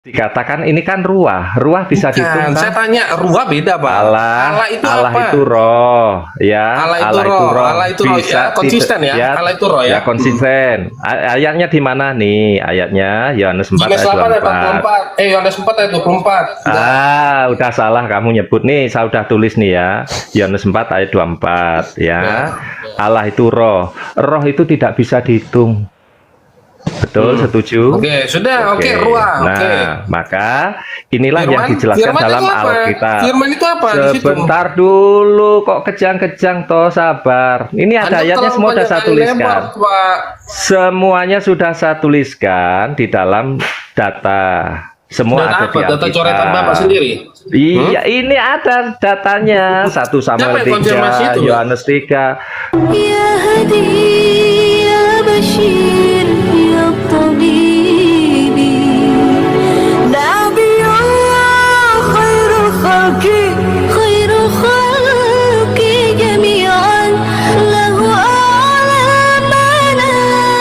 Dikatakan ini kan ruah, ruah bisa Bukan, dihitung saya kan? tanya ruah beda, Pak. Allah, Allah itu Allah apa? itu roh, ya. Allah itu roh, Allah itu roh, ya, konsisten ya. Allah itu roh ya. Ya konsisten. Ayatnya di mana nih? Ayatnya Yohanes 4 Yohanes ayat 8 ayat 24. 44. Yohanes 4 ayat 24. Udah salah kamu nyebut nih. Saya udah tulis nih ya. Yohanes 4 ayat 24 ya. Allah itu roh. Roh itu tidak bisa dihitung. Betul, setuju? Oke, sudah. Oke, ruah. Nah, maka inilah yang dijelaskan Firman dalam itu apa? Alkitab. Firman itu apa di situ? Sebentar dulu, kok kejang-kejang toh, sabar. Ini ada ayatnya semua sudah saya tuliskan. Semuanya sudah saya tuliskan di dalam data. Semua Dan ada apa? di Data Alkitab. coretan Bapak sendiri? Iya, ini ada datanya. 1 Samuel 3, Yohanes 3. Ya Hadi, ya Bashir, ya Tabibi, Nabiyullah, khairul khalqi jami'an, lahu a'la manasibi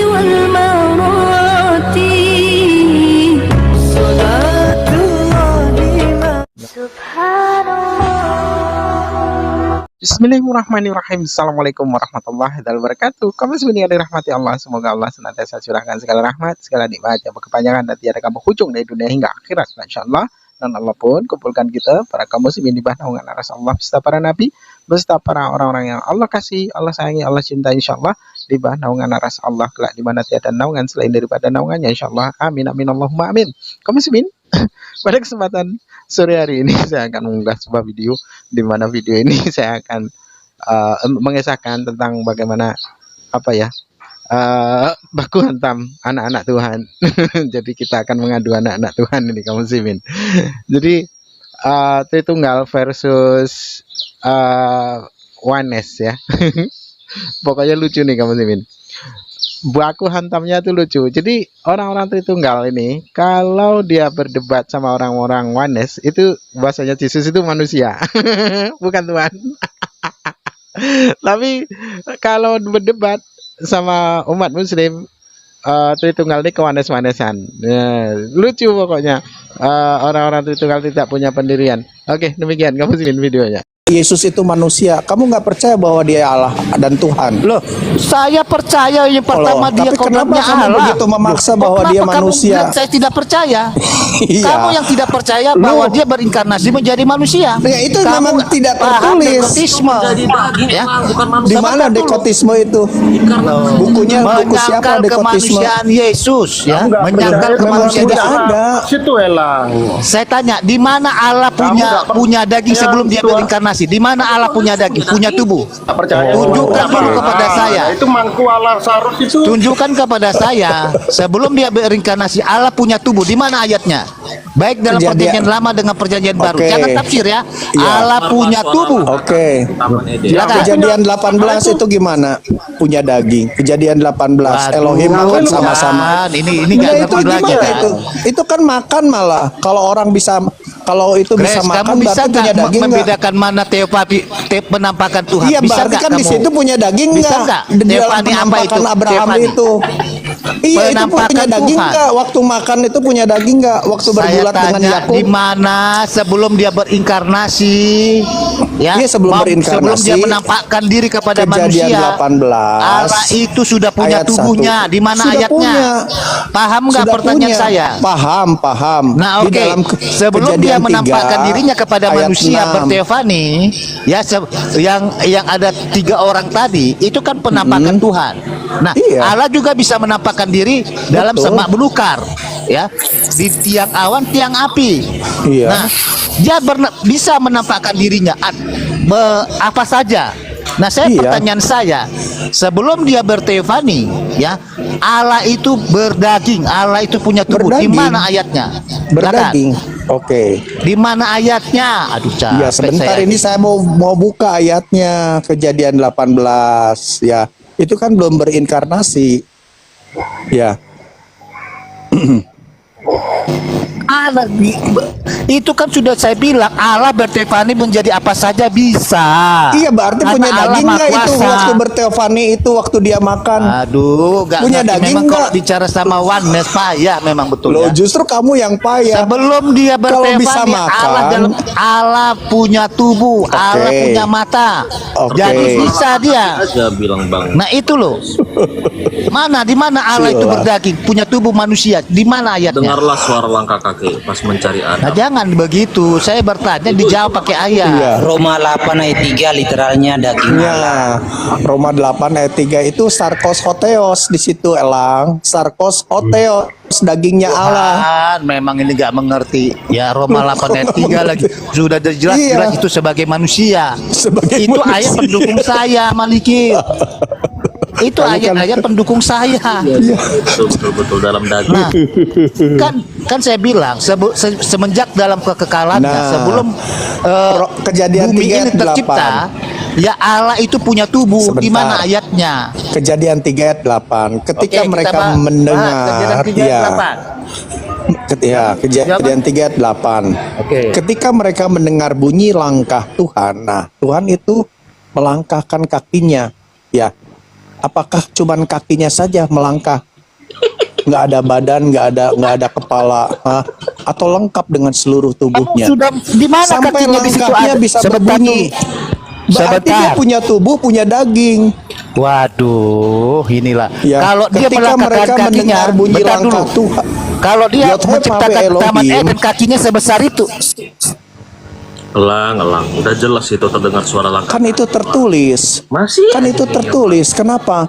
wal marati, salatullah subhanallah. Bismillahirrahmanirrahim. Assalamualaikum warahmatullahi wabarakatuh. Kamu semuanya dirahmati Allah. Semoga Allah senantiasa curahkan segala rahmat, segala nikmat yang berkepanjangan dan tiada kamu hujung dari dunia hingga akhirat, insyaallah. Dan Allah pun kumpulkan kita para kaum muslimin di bawah naungan aras Allah beserta para nabi, beserta para orang-orang yang Allah kasih, Allah sayangi, Allah cintai, insyaallah di bawah naungan aras Allah kelak di mana tiada naungan selain daripada naungannya, insyaallah. Amin amin Allahumma amin. Kaum muslimin, pada kesempatan sore hari ini saya akan mengunggah sebuah video di mana video ini saya akan mengisahkan tentang bagaimana baku hantam anak-anak Tuhan. Jadi kita akan mengadu anak-anak Tuhan ini kaum muslimin. Jadi Tritunggal versus Oneness ya. Pokoknya lucu nih kaum muslimin. Baku hantamnya tuh lucu. Jadi orang-orang Tritunggal ini kalau dia berdebat sama orang-orang Oneness itu bahasanya Yesus itu manusia, bukan Tuhan. Tapi kalau berdebat sama umat Muslim, Tritunggal ini kewanes-wanesan. Lucu pokoknya. Orang-orang Tritunggal tidak punya pendirian. Oke, demikian kamu muslimin videonya. Yesus itu manusia, kamu nggak percaya bahwa dia Allah dan Tuhan? Loh, saya percaya yang pertama dia tapi kenapa kodratnya kamu Allah. begitu memaksa bahwa Kenapa dia kamu manusia? bilang saya tidak percaya. Iya. Kamu yang tidak percaya bahwa dia berinkarnasi menjadi manusia. Ya, itu Kamu memang tidak paham tertulis. dekotisme. Ya. Di mana dekotisme itu? Bukunya buku siapa Menyangkal dekotisme? kemanusiaan Yesus, ya. Menyangkal kemanusiaan tidak Yesus. ada. Situ elang. Saya tanya, di mana Allah punya daging sebelum dia berinkarnasi? Di mana Allah punya daging, punya tubuh? Tak percaya. Tunjukkan dulu kepada saya. Itu mangku Allah Sarus itu. Tunjukkan kepada saya sebelum dia berinkarnasi Allah punya tubuh. Di mana ayatnya? Baik dalam perjanjian lama dengan perjanjian baru. Oke. Jangan tafsir ya. Iya. Allah punya tubuh. Oke. Silakan. Kejadian 18 itu gimana? Punya daging. Kejadian 18 Elohim makan sama-sama. Ini Nah, nggak itu ngerti lagi gimana kan? itu kan makan malah. Kalau orang bisa, kalau itu bisa Grace, makan kamu bisa berarti punya nggak daging nggak? membedakan mana penampakan Tuhan? Iya, Bisa berarti nggak kan di kamu? situ punya daging Bisa nggak? nggak? Di dalam Teofani apa itu? penampakan Abraham Teofani. itu. Iya, itu punya Penampakan daging Tuhan. nggak? Waktu makan itu punya daging nggak? Waktu Saya bergulat dengan tanya Yakub. di mana sebelum dia berinkarnasi, ya? Iya, sebelum berinkarnasi. Sebelum dia menampakkan diri kepada Kejadian manusia. 18 Allah itu sudah punya ayat tubuhnya. 1. Di mana Sudah ayatnya? punya. Paham nggak Sudah pertanyaan punya. saya? Paham. Nah, Di oke. dalam Sebelum dia Kejadian menampakkan 3, dirinya kepada ayat manusia 6. berteofani, ya yang ada 3 orang tadi, itu kan penampakan Tuhan. Nah, Iya. Allah juga bisa menampakkan diri dalam Betul. semak belukar, ya, di tiang awan, tiang api. Iya. Nah, dia bisa menampakkan dirinya apa saja. Nah, Iya. pertanyaan saya, sebelum dia berteofani, ya, Allah itu berdaging, Allah itu punya tubuh. Di Berdaging. mana ayatnya? Berdaging. Oke. Di mana ayatnya? Aduh, capek Ya, sebentar saya. ini saya mau buka ayatnya. Kejadian 18 ya. Itu kan belum berinkarnasi. Ya. Allah Itu kan sudah saya bilang Allah berteofani menjadi apa saja bisa. Iya, berarti Karena punya Allah daging Maha nggak itu Kuasa. waktu berteofani itu waktu dia makan? Aduh, nggak Punya ngerti. daging Memang kalau nggak? bicara sama oneness payah memang betul Loh, ya. justru kamu yang payah. Sebelum dia Kalau bisa berteofani, makan. Allah punya tubuh, Allah punya mata. Oke. Jadi bisa dia. Aja bilang bang. Nah itu loh. Di mana Allah itu Sila. berdaging, punya tubuh manusia? Di mana ayatnya? Dengarlah suara langkah kaki pas mencari Nah Adam. jangan begitu. Saya bertanya dijawab pakai ayat. Iya. Roma 8 ayat 3 literalnya daging Allah. Ya, Roma 8 ayat 3 itu sarkos hoteos di situ Elang. Sarkos hoteos, dagingnya Allah. Tuhan, memang ini nggak mengerti. Ya Roma 8 ayat 3 lagi sudah jelas-jelas Iya. itu sebagai manusia. Sebagai itu manusia. ayat pendukung saya, Maliki. Itu ayat-ayat pendukung saya. Betul dalam daging. Nah, kan saya bilang semenjak dalam kekekalannya Nah, sebelum Kejadian bumi 3 ini ayat tercipta, ya Allah itu punya tubuh. Sebentar. Di mana ayatnya? Kejadian 3 ayat 8. Ketika Oke, kita mereka bahas mendengar Kejadian 3 ayat 8. Kejadian 3 ayat 8. Oke. Ketika mereka mendengar bunyi langkah Tuhan, nah Tuhan itu melangkahkan kakinya, ya. Apakah cuman kakinya saja melangkah? Nggak ada badan, nggak ada kepala, atau lengkap dengan seluruh Kamu tubuhnya? sudah di mana Sampai kakinya di situ langkahnya ada? bisa Sebentar berbunyi. dulu. Berarti dia Sebentar. punya tubuh, punya daging. Waduh, inilah. Ya, Kalau dia ketika melangkahkan mereka kakinya, mendengar bunyi bentar langkah dulu. Tuhan, Kalau dia Yod-Heh menciptakan Mave Taman Elohim. Eden kakinya sebesar itu. Elang. Udah jelas itu terdengar suara langkah. kan itu tertulis. Masih. Kan itu tertulis. Kenapa?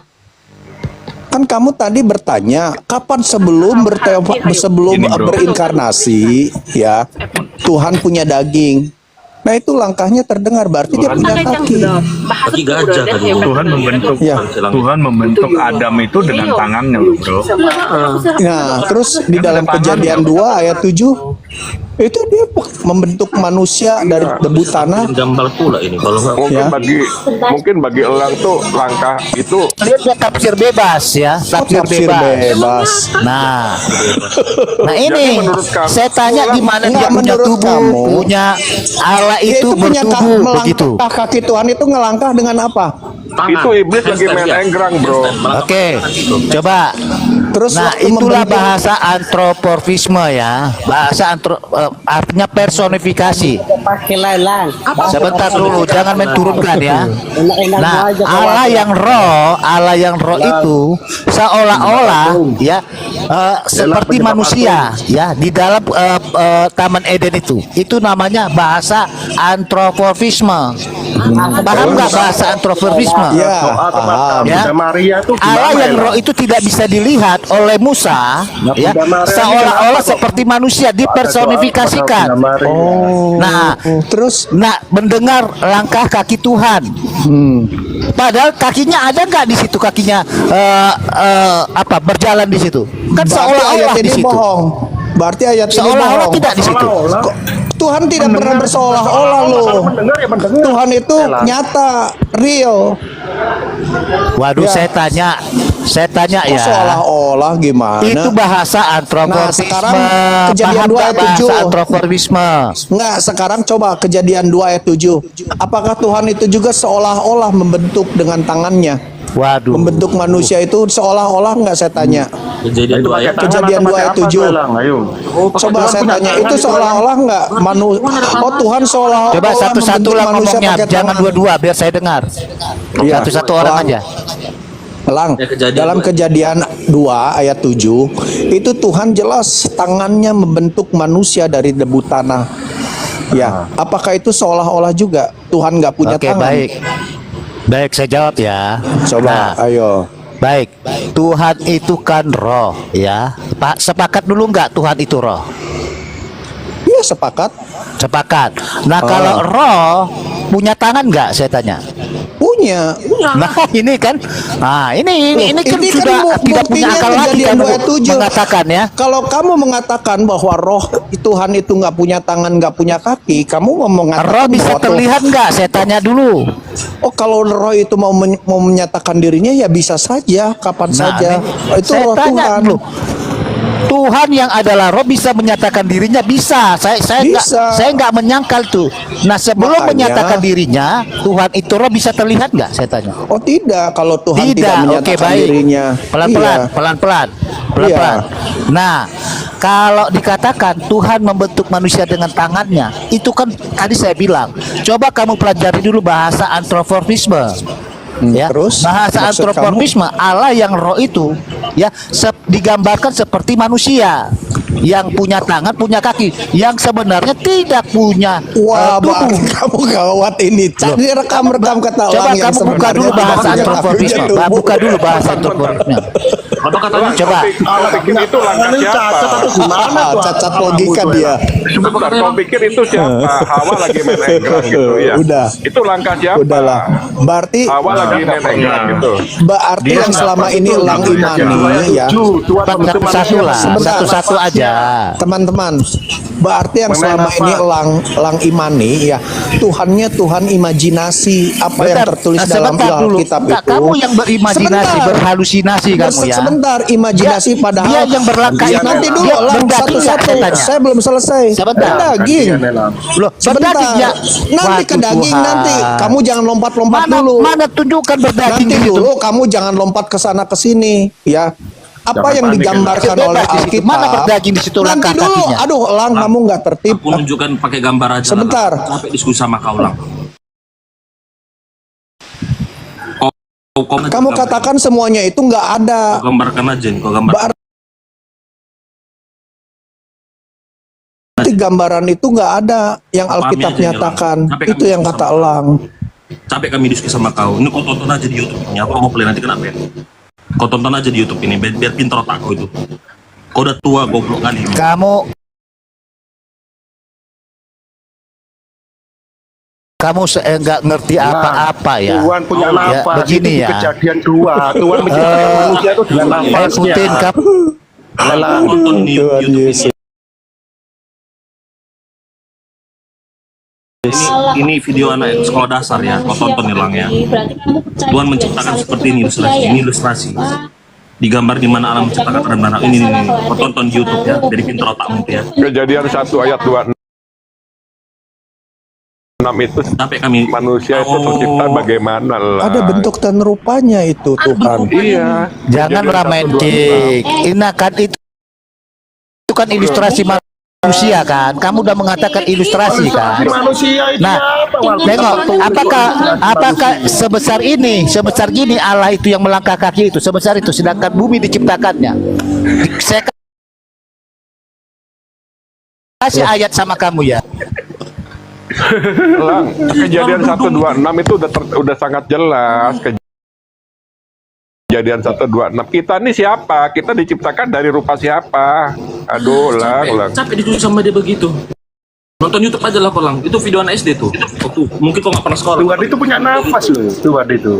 Kan kamu tadi bertanya kapan sebelum berinkarnasi, ya Tuhan punya daging. Nah itu langkahnya terdengar, berarti dia punya kaki. Kaki gajah tadi. Tuhan membentuk Ya. Tuhan membentuk Adam itu dengan tangannya loh, bro. Nah terus di dalam Kejadian 2 ayat 7 itu dia membentuk manusia dari debu tanah. Gambar pula ini kalau nggak. Ya. Mungkin bagi elang tuh langkah itu Lihatnya tafsir bebas ya, tafsir Tafsir bebas. bebas. Nah ini menurut kamu, saya tanya di mana enggak, dia punya menurut tubuh, kamu, punya Allah Dia itu punya bertubuh begitu. melangkah kaki Tuhan itu ngelangkah dengan apa? itu iblis lagi main enggrang, bro. Oke, coba. Terus Nah waktu itulah membentuk- bahasa antropomorfisme ya, bahasa artinya personifikasi. Sebentar dulu, jangan menturunkan ya. Nah, Allah yang roh itu seolah-olah ya seperti manusia ya di dalam Taman Eden itu. Itu namanya bahasa antropomorfisme. Paham nggak bahasa antropomorfisme? Ya, Soal paham. Ya. Bunda Maria tuh Allah gimana yang ya? roh itu tidak bisa dilihat oleh Musa ya, Bunda Maria seolah-olah ini kenapa seperti manusia dipersonifikasikan. Bunda Maria. Nah, Terus mendengar langkah kaki Tuhan. Padahal kakinya ada nggak di situ, kakinya berjalan di situ? Kan berarti seolah-olah ayat di ini situ. bohong. Berarti ayat ini Seolah-olah bohong. tidak di situ. Kok Tuhan tidak pernah berseolah-olah loh. Mendengar ya mendengar. Tuhan itu nyata, real. Waduh, Ya. saya tanya Kok ya. seolah-olah gimana? Itu bahasa antropomorfisme. Nah, sekarang Kejadian Paham 2 nggak ayat bahasa 7? antropomorfisme? Enggak, sekarang coba Kejadian 2 ayat 7. Apakah Tuhan itu juga seolah-olah membentuk dengan tangannya? Waduh. Membentuk manusia itu seolah-olah enggak, saya tanya. Kejadian Itu 2 pakai ayat. tangan Kejadian atau 2 pakai ayat apa 7. tuh, Elang? Ayo. Coba saya tanya, itu seolah-olah enggak oh Tuhan seolah-olah Coba satu-satu membentuk lah manusia ngomongnya, pakai jangan tangan. dua-dua biar saya dengar. Iya. Satu-satu orang Elang. aja. Elang, Ya, Kejadian dalam 2. Kejadian 2 ayat 7 itu Tuhan jelas tangannya membentuk manusia dari debu tanah. Ya, apakah itu seolah-olah juga Tuhan nggak punya Oke, tangan? baik. Baik, saya jawab ya. Coba, Nah, ayo. baik. Tuhan itu kan roh, ya. Pak, sepakat dulu nggak Tuhan itu roh? Iya, sepakat. Sepakat. Nah, Oh. kalau roh punya tangan nggak? Saya tanya. Punya. Nah, ini kan. Nah, ini kan Ini sudah tidak punya buktinya akal lagi Kejadian kan 2 ayat 7. mengatakan ya. Kalau kamu mengatakan bahwa roh Tuhan itu nggak punya tangan, nggak punya kaki, kamu mau mengatakan Roh bisa bahwa terlihat nggak? Saya tanya dulu. Oh, kalau roh itu mau menyatakan dirinya ya bisa saja, kapan Nah, saja. ini Itu saya roh tanya Tuhan. dulu. Tuhan yang adalah roh bisa menyatakan dirinya, bisa. Saya nggak menyangkal tuh. Nah, sebelum Makanya- menyatakan dirinya, Tuhan itu roh bisa terlihat nggak? Saya tanya. Oh tidak, kalau Tuhan tidak Oke, menyatakan baik. dirinya. Pelan-pelan, Iya. pelan-pelan. Nah, kalau dikatakan Tuhan membentuk manusia dengan tangannya, itu kan tadi saya bilang. Coba kamu pelajari dulu bahasa antroformisme. Ya, terus bahasa maksud antroformisme, Allah yang roh itu ya digambarkan seperti manusia yang punya tangan, punya kaki, yang sebenarnya tidak punya Wah, tubuh. Bang, kamu gawat ini. Cari rekam-rekam kata Coba Elang yang kamu buka sebenarnya dulu bahasa tidak antroformisme. punya tubuh. Buka dulu bahasa antroformisme. Apa katanya? Coba. Kau pikir itu langkah siapa? Cacat logika dia. Sebentar, kau pikir itu siapa? Hawa lagi main enggrang gitu ya. Udah. Itu langkah siapa? Udahlah. Berarti Hawa lagi main enggrang gitu. berarti yang selama ini Elang imani ya. Satu-satu lah, Sebentar. satu-satu aja. Teman-teman, berarti yang selama ini Elang imani ya, Tuhannya Tuhan imajinasi apa yang tertulis dalam Alkitab Enggak, itu. kamu yang berimajinasi, Sebentar. berhalusinasi kamu ya. Sebentar, imajinasi Dia- padahal dia yang berlangkah itu. nanti dulu Dia Elang berdaging nggak, satu-satu. saya tanya? Saya belum selesai. Sebentar. Daging. Loh, Sebentar. berdaging ya. Nanti ke Waduh, daging Tuhan. nanti. Kamu jangan lompat-lompat Mana dulu. mana tunjukkan berdaging Nanti gitu. dulu kamu jangan lompat ke sana ke sini ya. Apa yang digambarkan Bebas oleh di situ. Alkitab? Mana berdaging di situ Nanti langkah dulu. kakinya? Aduh, Elang kamu nggak tertib. Aku nunjukkan pakai gambar aja. Sebentar. Lang. Sampai diskusi sama kau lang. Kau Kamu katakan semuanya itu nggak ada. Kau gambarkan aja, kau gambar. Berarti gambaran itu nggak ada yang Pahami Alkitab aja, Elang. nyatakan. Sampai Itu kamu yang kata sama- Elang. Capek kami diskusi sama kau. Ini kau tonton aja di YouTube. Ini aku mau play nanti kena ban. Kau tonton aja di YouTube ini biar pintar otak kau itu. Kau udah tua goblok kali. Kamu enggak ngerti apa-apa ya. Tuhan punya Ya, nafas. begini Itu ya. Kejadian 2. Tuhan menciptakan manusia itu dengan nafasnya. Ikutin kamu. Lang, tonton di Tuhan YouTube Yesus. ini video anak sekolah dasar ya. Kau tonton nih Lang ya. Tuhan menciptakan seperti ini ilustrasi. Ini ilustrasi. Digambar di mana Allah menciptakan Adam dan Hawa. Ini. Kau tonton di YouTube ya. Jadi pintar otakmu ya. Kejadian 1 ayat 26 itu Sampai kami manusia itu tercipta bagaimana lah. Ada bentuk dan rupanya itu Tuhan. Iya. Jangan Kejadian 1, romantik. Ini kan itu kan ilustrasi manusia kan. Kamu udah mengatakan ilustrasi kan. Manusia itu Nah, apa? Walaupun tengok satu apakah sebesar gini Allah itu yang melangkah kaki itu sebesar itu, sedangkan bumi diciptakannya. Saya kasih ayat sama kamu ya. Lang, kejadian 126 itu udah sangat jelas. Kejadian 126. Kita nih siapa? Kita diciptakan dari rupa siapa? Aduh, Lang. Capek diskusi sama dia begitu. Nonton YouTube aja lah kau Lang. Itu video anak SD tuh. Tuh, mungkin kau nggak pernah sekolah. Tuhan itu punya nafas loh. Tuhan itu.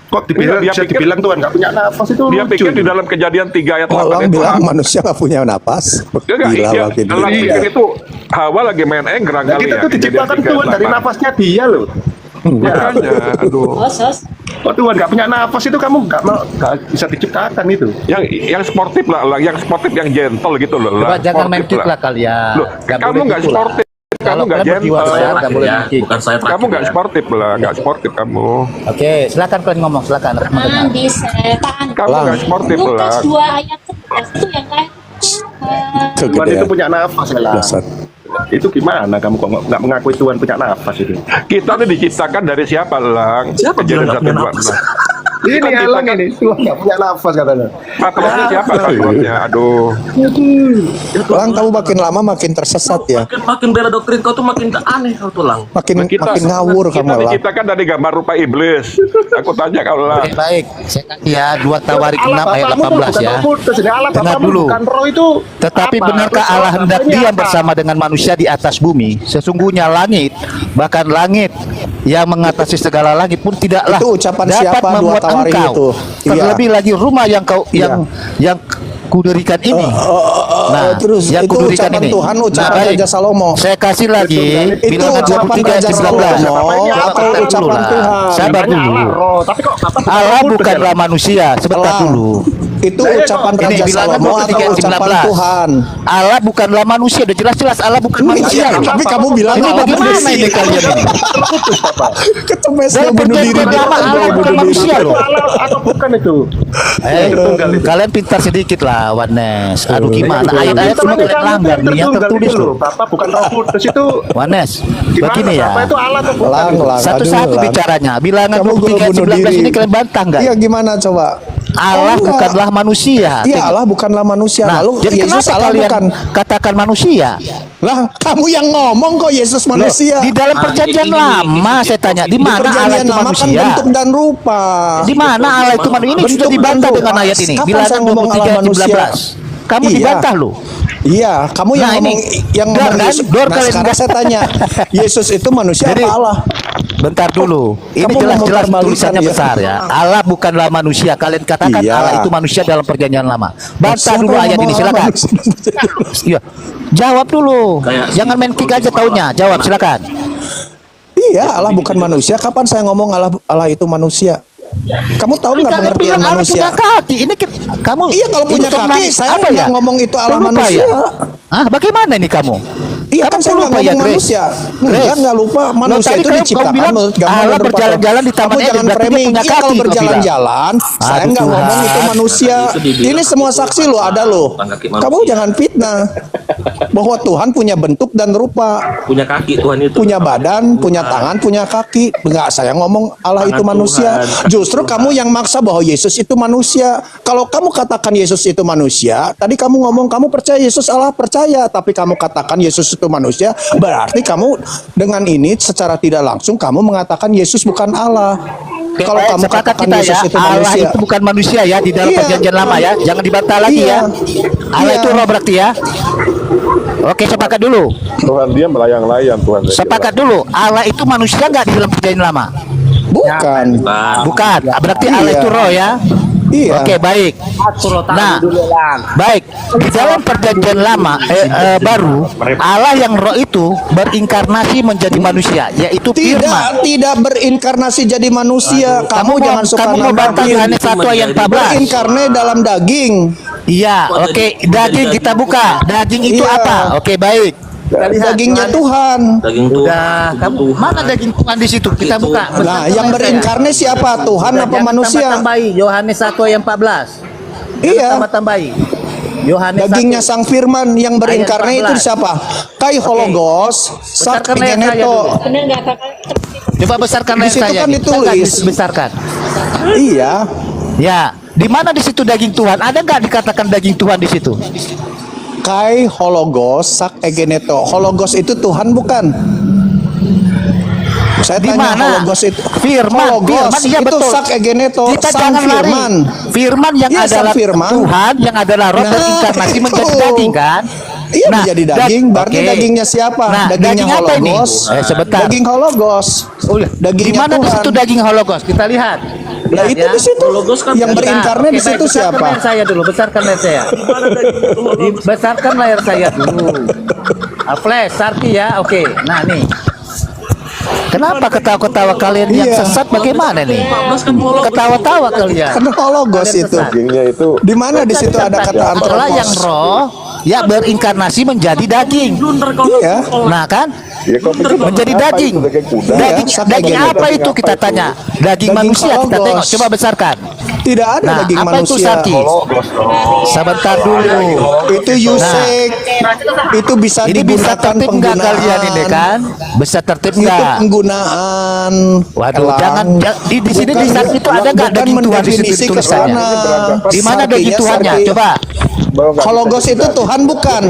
Kok dibilang, Dia bisa pikir- dibilang Tuhan nggak punya nafas itu Dia lucu. pikir di dalam kejadian 3 ayat 8 Elang itu bilang manusia nggak punya napas. Enggak, Gila dia, waktu itu. Elang pikir itu Hawa lagi main enggrang Nah, kali kita ya. tuh diciptakan kejadian 3 Tuhan ayat dari 8. nafasnya dia loh. Makanya, aduh. Kok Tuhan nggak punya nafas itu kamu nggak bisa diciptakan itu. Yang sportif lah, yang sportif, yang gentle gitu loh. Coba Lang. jangan main Sportif kick lah kalian. Loh, kamu nggak sportif, kamu nggak gentle. Nggak boleh main kick. Bukan saya Kamu nggak sportif lah, nggak sportif kamu. Oke, silakan kalian ngomong, silakan. Aku mendengar. di setan. Kamu nggak sportif Lukas lah. 2 ayat 11 itu yang lain. Tuhan itu Kegedean. punya nafas lah. Dasar. Itu gimana kamu kok nggak mengakui Tuhan punya nafas itu? Kita ini diciptakan dari siapa, Lang? Siapa bilang Kejadian nggak punya 126. Ini Kan Elang diciptakan- ini Tuhan nggak punya nafas katanya. Patronnya siapa patronnya? Aduh. Elang kamu makin lama makin tersesat ya. Makin bela doktrin kau tuh makin aneh kau tuh Lang. Makin Nah, makin ngawur kamu Kita Elang. diciptakan dari gambar rupa iblis. Aku tanya kau, Lang. Oke, baik. Saya kasih ya 2 Tawarik 6 ayat Bapamu tuh 18 ya. bukan putus, ini Allah Dengar Bapamu dulu. bukan roh itu. Tetapi apa? benarkah Terus Allah roh hendak artinya diam apa? bersama dengan manusia di atas bumi? Sesungguhnya langit, bahkan langit yang mengatasi segala langit pun tidaklah Itu ucapan dapat siapa, dua membuat Tawarik engkau. itu? Iya. Terlebih lagi rumah yang kau yang kudirikan ini. Terus yang itu kudirikan ucapan ini. Tuhan, ucapan baik. Raja Salomo. Saya kasih lagi Itu bilangan ucapan 23 ayat Raja 19. Salomo atau Sabar dulu ucapan lah. Tuhan? Sabar Makanya dulu. Allah roh, tapi kok Bapak Allah putus, bukanlah ya? manusia. Sebentar Elang. dulu. Itu Saya ucapan kok- Raja Ini bilangan Salomo atau 23, ucapan 19. Tuhan? Allah bukanlah manusia, udah jelas-jelas Allah bukan manusia. Iya, tapi kamu bilang Ini Allah bagaimana manusia. ini kalian ini? Kecemesnya Dalam bunuh diri. perjanjian lama Allah bukan manusia Itu loh. Allah atau bukan itu? Kalian pintar sedikit lah, Wanes. Aduh gimana? Itu Ayat-ayat semua namanya kalian kamu langgar nih, yang tertunggal tertulis itu loh. loh. Bapak bukan roh kudus itu. Wanes, Gimana? begini ya. Bapak itu Allah atau bukan? Lang. Satu-satu Aduh, Lang. bicaranya. Bilangan Kamu guru 23 bunuh 19 diri. ini kalian bantah nggak? Iya, gimana coba? Allah Oh, enggak. bukanlah manusia. Iya, Allah bukanlah manusia. Nah, Lalu jadi Yesus kenapa Allah kalian bukan. katakan manusia? Lah, kamu yang ngomong kok Yesus manusia. Di dalam perjanjian lama saya tanya, di Di mana Allah perjanjian itu lama kan manusia? bentuk dan rupa. Di mana Allah itu manusia? Ini Bentuk sudah dibantah dan dengan rupa. ayat ini. Kapan Bilangan saya ngomong 23 Allah manusia? 19. Kamu Iya. dibantah loh. Iya, kamu yang Nah, ngomong ini, yang Dor ngomong kan? Yesus. Dor Nah, kalian sekarang enggak. saya tanya, Yesus itu manusia Jadi, apa Allah? Bentar dulu. Ini Kamu jelas-jelas ngomong tulisannya kebalikan, besar ya. Allah bukanlah manusia. Kalian katakan Iya. Allah itu manusia dalam perjanjian lama. Bantah Siapa dulu yang ayat ngomong ini, Allah silakan. manusia? Iya. Jawab dulu. Jangan main kick aja taunya. Jawab silakan. Iya, Allah bukan manusia. Kapan saya ngomong Allah itu manusia? Kamu tahu nggak Kalian pengertian bilang Allah manusia? punya kaki. Ini kamu. Iya, kalau ini punya pernah- kaki, saya apa nggak ya? ngomong itu Allah Lupa manusia. ya? Ah, bagaimana ini kamu? Iya kan saya nggak lupa ya, ngomong Grace? manusia. Grace. Nggak lupa. Manusia tadi itu kamu diciptakan bilang menurut gambar Allah dan rupa berjalan-jalan di Tuhan. Taman Kamu Eden, jangan berarti dia framing. punya Iya, kalau kaki, kau berjalan-jalan, saya Aduh, nggak ngomong Tuhan. itu manusia. Ini semua saksi lo ada lo. Kamu jangan fitnah bahwa Tuhan punya bentuk dan rupa, Punya kaki Tuhan itu. punya badan, punya tangan, punya kaki. Enggak, saya ngomong Allah itu Tangan manusia. Tuhan, kaki Justru Tuhan. kamu yang maksa bahwa Yesus itu manusia. Kalau kamu katakan Yesus itu manusia, tadi kamu ngomong kamu percaya Yesus Allah, percaya, tapi kamu katakan Yesus itu manusia, berarti kamu dengan ini secara tidak langsung kamu mengatakan Yesus bukan Allah. Kalau kamu sepakat katakan kita Yesus ya, itu Allah manusia, itu bukan manusia ya di dalam Iya. perjanjian lama ya. Jangan dibantah lagi Iya. ya. Allah Iya. itu roh berarti ya. Oke, sepakat dulu. Tuhan dia melayang-layang Tuhan. Sepakat dulu. Allah itu manusia nggak di dalam perjanjian lama? bukan. Bukan. Berarti Allah Iya. itu roh ya. Iya. Oke, baik. Nah, baik. Di dalam perjanjian lama baru, Allah yang roh itu berinkarnasi menjadi manusia, yaitu firman. Tidak berinkarnasi jadi manusia. Kamu jangan suka kamu mau bantah nambahin. Yohanes 1 ayat 14. Berinkarne dalam daging. Iya, oke. Daging kita buka. Daging itu Iya. apa? Oke, baik. Dagingnya Tuhan. Daging Tuhan. Udah, kamu mana daging Tuhan di situ? Kita buka. Nah, yang berinkarne siapa? Tuhan apa manusia? Tambahi Yohanes 1 ayat 14. Iya. Tambahi. Yohanes Dagingnya 1. sang firman yang berinkarne itu 14. siapa? Kai hologos, sak Besarkan layar saya egeneto. Bener nggak bakal Coba besarkan Di layar situ saya. kan nih. ditulis. Bisa nggak besarkan. Iya. Ya, di mana di situ daging Tuhan? Ada nggak dikatakan daging Tuhan di situ? Kai hologos, sak egeneto. Hologos itu Tuhan bukan? Saya Di tanya mana? hologos itu. Firman, Hologos firman, iya itu betul. sak egeneto, Kita sang jangan firman. lari. Firman yang Iya, sang adalah firman. Tuhan, yang adalah roh Nah, berinkarnasi menjadi itu. daging kan? Iya, menjadi daging. Berarti oke. dagingnya siapa? Nah, Dagingnya daging apa ini? hologos. Sebentar. Daging hologos. Oh, iya. Di Dagingnya mana di Tuhan. situ daging hologos? Kita lihat. Nah, Lihat itu ya. di situ. Yang Bentar. berinkarne di Oke, situ baik. Besarkan siapa? layar saya dulu, besarkan layar saya. Besarkan layar saya dulu. Flash, Sarki ya, oke. Nah nih. Kenapa ketawa-ketawa kalian yang Iya. sesat bagaimana nih? Ketawa-tawa kalian. Karena hologos Kalian itu. sesat. Dagingnya itu Di mana di situ ada kata Allah yang antropos? roh ya berinkarnasi menjadi daging. Iya. Nah kan? ya, kau pikir Menjadi apa daging. itu, daging kuda? Daging, Iya, daging daging apa itu kita apa tanya? Daging Daging manusia kita hologos. tengok. Coba besarkan. Tidak ada Nah, daging apa itu manusia. Sarki? Sebentar dulu. Itu yusek. Itu bisa Ini bisa digunakan tertib nggak penggunaan. kalian ini kan? Bisa tertib Itu nggak? penggunaan. Waduh, Elang. jangan di sini di saat itu ada nggak bukan daging Tuhan di situ mendefinisi ke tulisannya? sana. Di mana daging Sarkinya, Tuhannya? Sarki. Coba. Hologos itu Tuhan bukan?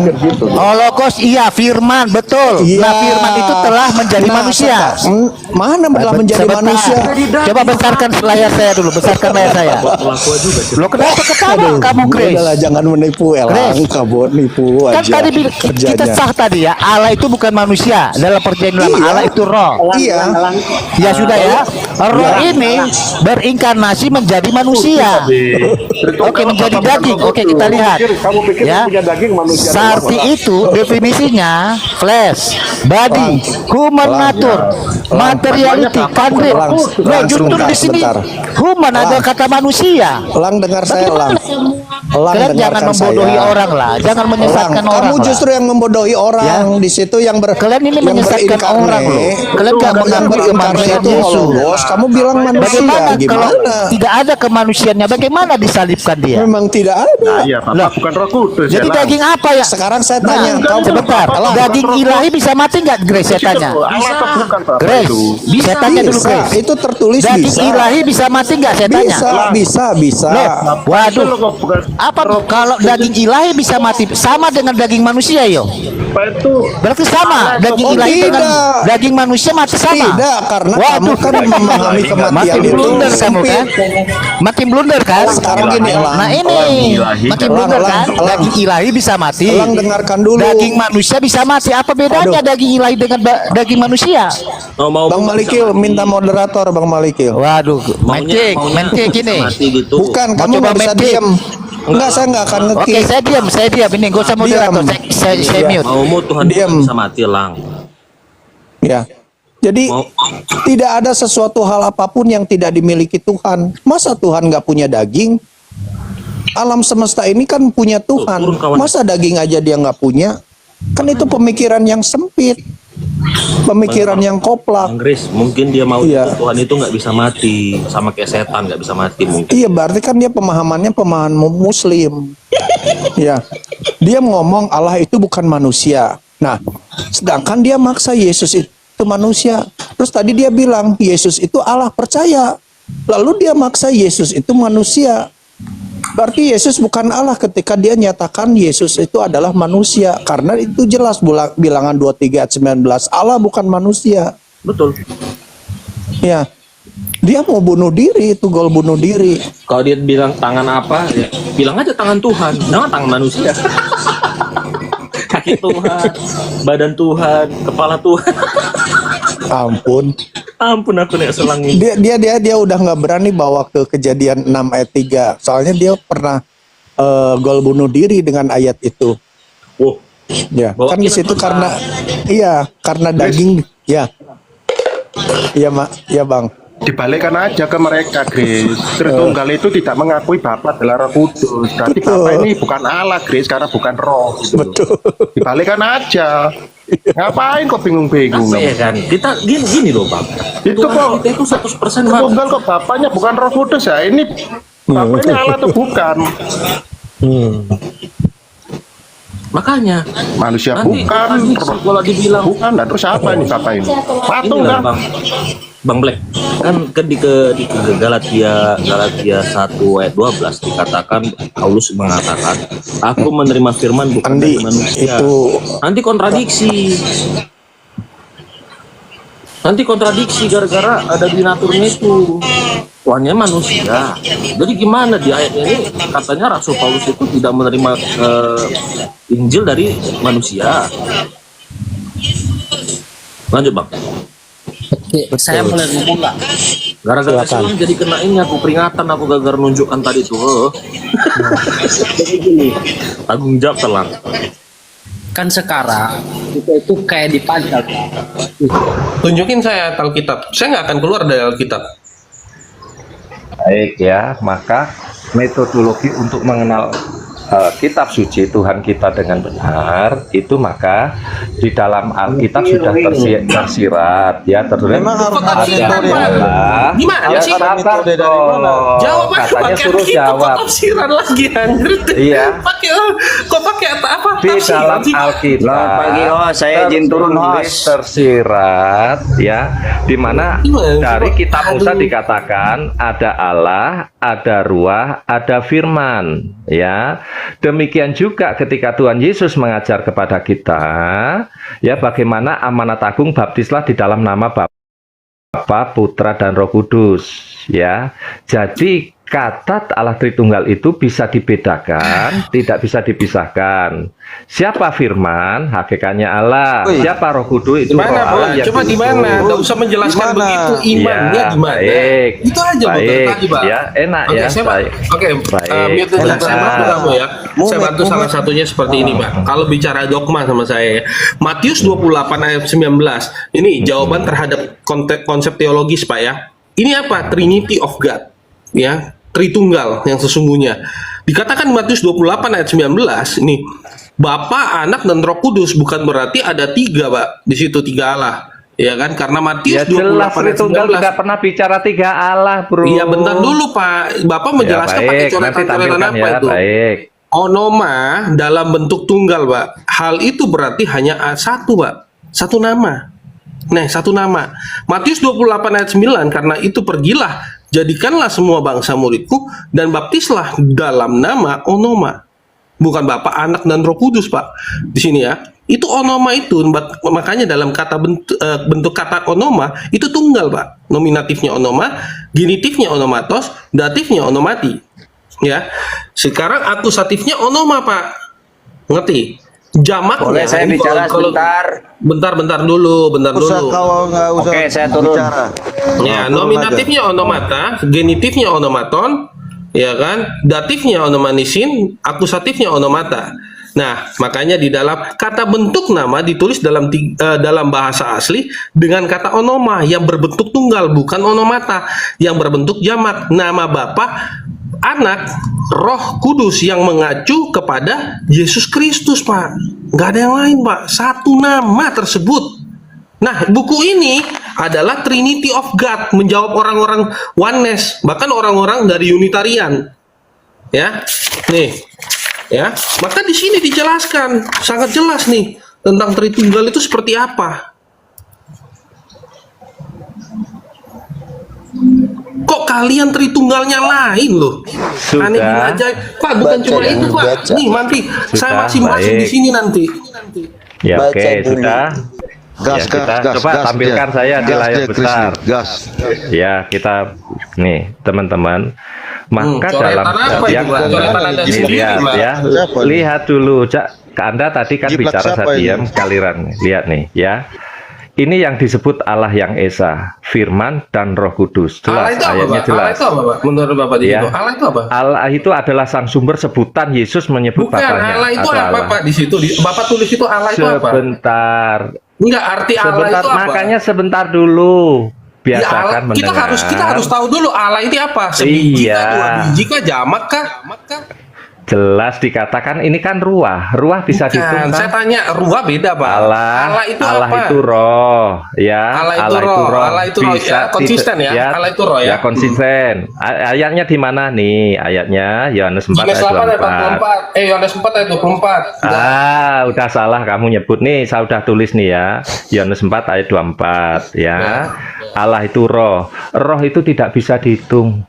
Hologos iya, firman betul. Iya. Nah, firman itu telah menjadi Nah, manusia. Mana telah menjadi Sebentar. manusia? Coba besarkan layar saya dulu, besarkan layar saya. Lo kenapa ketawa kamu, Grace? Udahlah, jangan menipu Elang, Grace. kamu nipu Kan aja. tadi kita kerjanya. sah tadi ya, Allah itu bukan manusia dalam perjanjian lama. Iya. Allah itu roh. Iya. Ya sudah ya. Roh ini berinkarnasi menjadi manusia. Oke, menjadi daging. Oke, kita lihat. kamu pikir Ya, punya daging manusia Sarti doang, itu definisinya flesh, body, human nature, materiality, country. Nah, justru di sini human ada kata manusia. Elang dengar saya, Elang. Elang Kalian jangan dengarkan membodohi saya. orang lah, jangan Elang, menyesatkan orang. kamu lah. justru yang membodohi orang di situ yang Kalian ini menyesatkan orang loh. Kalian nggak yang mengakui berinkarnat kemanusiaan itu Yesus. Holocaust. Kamu bilang manusia, Bagaimana kalau gimana? tidak ada kemanusiaannya? Bagaimana disalibkan dia? Memang tidak ada. Nah, iya, Bapak bukan Roh Kudus. Jadi ya, Lang. daging apa ya? Sekarang saya Nah, tanya, kamu sebentar. Daging ilahi bisa mati nggak, Grace? Saya tanya. Allah atau bukan, Bapak Grace, itu? saya tanya dulu, bisa, Grace. itu tertulis Daging bisa. ilahi bisa mati nggak? Saya tanya. Bisa. Loh, waduh. Itu loh kok bukan Apa kalau daging ilahi bisa mati sama dengan daging manusia, yo? Apa itu? Berarti sama. Daging Oh, ilahi dengan tidak. daging manusia mati sama. Tidak, karena Waduh. kamu kan memahami kematian Makin itu blunder kamu kan? Makin blunder kan? Sekarang gini, Elang. Nah ini makin blunder kan? Daging ilahi bisa mati. Elang dengarkan dulu. Daging manusia bisa mati. Apa bedanya daging ilahi dengan daging manusia? Bang Malikil minta moderator, Bang Malikil. Waduh, mencik ini. gitu. Bukan, Mau kamu coba nggak bisa main diam. Enggak, saya nggak akan Oke, nge-kick. saya diam. Ini gak usah moderator. Diam. Saya mute. Maumu Tuhan Diam. bisa mati, Lang. Ya. Jadi Mau tidak ada sesuatu hal apapun yang tidak dimiliki Tuhan. Masa Tuhan nggak punya daging? Alam semesta ini kan punya Tuhan. turun, kawan. Masa daging aja dia nggak punya? Kan itu pemikiran yang sempit, pemikiran yang koplak. Inggris, mungkin dia mau Iya. Tuhan itu nggak bisa mati, sama kayak setan nggak bisa mati mungkin. Iya, berarti kan dia pemahamannya pemahaman Muslim. Ya, dia ngomong Allah itu bukan manusia. Nah, sedangkan dia maksa Yesus itu manusia. Terus tadi dia bilang Yesus itu Allah, percaya. Lalu dia maksa Yesus itu manusia. Berarti Yesus bukan Allah ketika dia nyatakan Yesus itu adalah manusia. Karena itu jelas bilangan 23 ayat 19. Allah bukan manusia. Betul. Ya. Dia mau bunuh diri, itu gol bunuh diri. Kalau dia bilang tangan apa, ya, bilang aja tangan Tuhan, jangan tangan manusia. Kaki Tuhan, badan Tuhan, kepala Tuhan. Ampun. Ampun aku nih selangin. Dia udah nggak berani bawa ke Kejadian 6 ayat 3. Soalnya dia pernah gol bunuh diri dengan ayat itu. Wow. Ya, Bawa kan di kita situ ke- karena daging, ya. Iya, Mak. Ya, Bang. Dibalikkan aja ke mereka, Grace. Tritunggal itu tidak mengakui Bapa adalah Roh Kudus. Berarti Betul. Bapa ini bukan Allah, Grace, karena bukan Roh. Gitu. Betul. Dibalikkan aja. Ngapain kok bingung-bingung? Apa ya kan? Kita gini loh bang. Itu Tuhan kok kita itu 100% bang. Tritunggal kok Bapaknya bukan Roh Kudus ya? Ini Bapaknya Allah atau bukan? Makanya Manusia nanti bukan, kontradiksi kalau dibilang bukan. Nah, terus apa ini Bapak ini? Patung inilah kan? bang Black kan di Galatia 1 ayat 12 dikatakan, Paulus mengatakan, aku menerima firman bukan Andi, dari manusia. itu Nanti kontradiksi gara-gara ada di naturnya itu. Tuhannya manusia. Jadi gimana di ayatnya ini katanya Rasul Paulus itu tidak menerima Injil dari manusia. Lanjut bang. Saya boleh ngomong nggak? Gara-gara silang jadi kena ini aku peringatan, aku gagal nunjukkan tadi tuh. Jadi gini, Tanggung jawab telang. kan sekarang kita itu kayak dipajak. Tunjukin saya Alkitab. Saya nggak akan keluar dari Alkitab. Baik ya, maka metodologi untuk mengenal kitab suci Tuhan kita dengan benar itu, maka di dalam Alkitab sudah tersirat ya, tertulis memang harus Kok ada tafsiran metode. apa? Gimana Ya, sih? sabar dong. Jawab apa? Katanya Pakai suruh Alkitab, jawab. kok tafsiran lagi anjir. Iya. Kok pakai apa? Di Tafsiran dalam sih? Alkitab Selamat pagi, host. Saya izin turun, tertulis, host. tersirat ya, di mana dari kitab Musa dikatakan ada Allah, ada ruah, ada firman ya. Demikian juga ketika Tuhan Yesus mengajar kepada kita ya, bagaimana amanat agung, baptislah di dalam nama Bapa, Putra dan Roh Kudus ya. Jadi kata Allah Tritunggal itu bisa dibedakan, tidak bisa dipisahkan. Siapa firman, hakikatnya Allah. Siapa Roh Kudus, itu Roh Mana, Allah. Pak? Coba di mana? Nggak usah menjelaskan begitu. Imannya Ya, gimana? baik. Itu aja, Bang. Baik. Tadi, Pak. Ya, enak Oke, ya. saya Baik. Oke, Baik. mute dulu. Saya bantu kamu ya. Saya bantu Mumet. salah satunya seperti ini, Pak. Kalau bicara dogma sama saya, ya. Matius 28 ayat 19. Ini jawaban terhadap konsep teologis, Pak ya. Ini apa? Trinity of God. Ya, Tritunggal yang sesungguhnya. Dikatakan Matius 28 ayat 19, ini Bapa, Anak, dan Roh Kudus, bukan berarti ada 3, Pak. Di situ 3 Allah. Ya kan? Karena Matius Ya jelas 28 ayat Tritunggal 19. tidak pernah bicara 3 Allah, bro. Iya, bentar dulu, Pak. Bapak menjelaskan Ya, pakai baik. Nanti coretan-coretan tampilkan apa ya, itu? baik. Onoma dalam bentuk tunggal, Pak. Hal itu berarti hanya satu, Pak. Satu nama. Nah, satu nama. Matius 28 ayat 9, karena itu pergilah, jadikanlah semua bangsa muridku, dan baptislah dalam nama Onoma. Bukan Bapa, Anak, dan Roh Kudus, Pak. Di sini ya. Itu onoma itu, makanya dalam kata bentuk kata onoma, itu tunggal, Pak. Nominatifnya onoma, genitifnya onomatos, datifnya onomati. Ya. Sekarang akusatifnya onoma, Pak. Ngerti? Jamaknya. Boleh saya bicara sebentar? Bentar dulu. Oke, saya turun. Ya, nominatifnya onomata, genitifnya onomaton, ya kan? Datifnya onomanisin, akusatifnya onomata. Nah, makanya di dalam kata bentuk nama ditulis dalam bahasa asli dengan kata onoma yang berbentuk tunggal, bukan onomata yang berbentuk jamak. Nama Bapa, Anak, Roh Kudus yang mengacu kepada Yesus Kristus, Pak. Nggak ada yang lain, Pak. Satu nama tersebut. Nah, buku ini adalah Trinity of God, menjawab orang-orang oneness, bahkan orang-orang dari Unitarian. Ya, nih, ya. Maka di sini dijelaskan sangat jelas nih tentang Tritunggal itu seperti apa. Kok kalian Tritunggalnya lain loh? Sudah. Aneh gila aja, Pak. Bukan cuma itu, Pak. Nih, nanti saya masih masuk di sini nanti. Ya, oke, sudah. Gas, Ya, kita gas, coba gas, tampilkan dia. saya di Gas, layar dia, besar. Chris, gas. Ya, kita nih teman-teman. Maka coretan dalam apa itu, Pak? Coretan Anda Ini sendiri, lihat Pak? ya, Siapa nih? lihat dulu, Cak. Anda tadi kan Jiplak bicara siapa saya ini? diam galiran. Lihat nih, ya. Ini yang disebut Allah yang Esa, Firman dan Roh Kudus. Allah Jelas, itu apa, ayatnya Pak? jelas. Allah itu apa, Pak? Menurut Bapak di Ya. situ, Allah itu apa? Allah itu adalah sang sumber sebutan Yesus menyebut Bukan, Bapaknya. Allah itu atau apa, Allah. Pak? Di situ, Bapak tulis itu Allah itu apa? Sebentar. Enggak, arti Allah Sebentar, itu apa? makanya sebentar dulu. Ya, Biasakan Allah, kita mendengar. harus tahu dulu Allah itu apa? Sebiji Iya. kah, 2 biji kah, jamak kah? Jelas dikatakan ini kan ruah. Ruah bisa Bukan, dihitung. saya tanya ruah beda, Pak. Allah itu Allah apa? itu roh, ya. Allah itu roh. Allah itu roh, ya, konsisten ya. Allah itu roh, ya. Ya, konsisten. Ayatnya di mana nih? Ayatnya Yohanes 4 Yohanes ayat 8 ayat 24. 24. Yohanes 4 ayat 24. Udah salah kamu nyebut nih. Saya udah tulis nih ya. Yohanes 4 ayat 24 ya. Allah itu roh. Roh itu tidak bisa dihitung.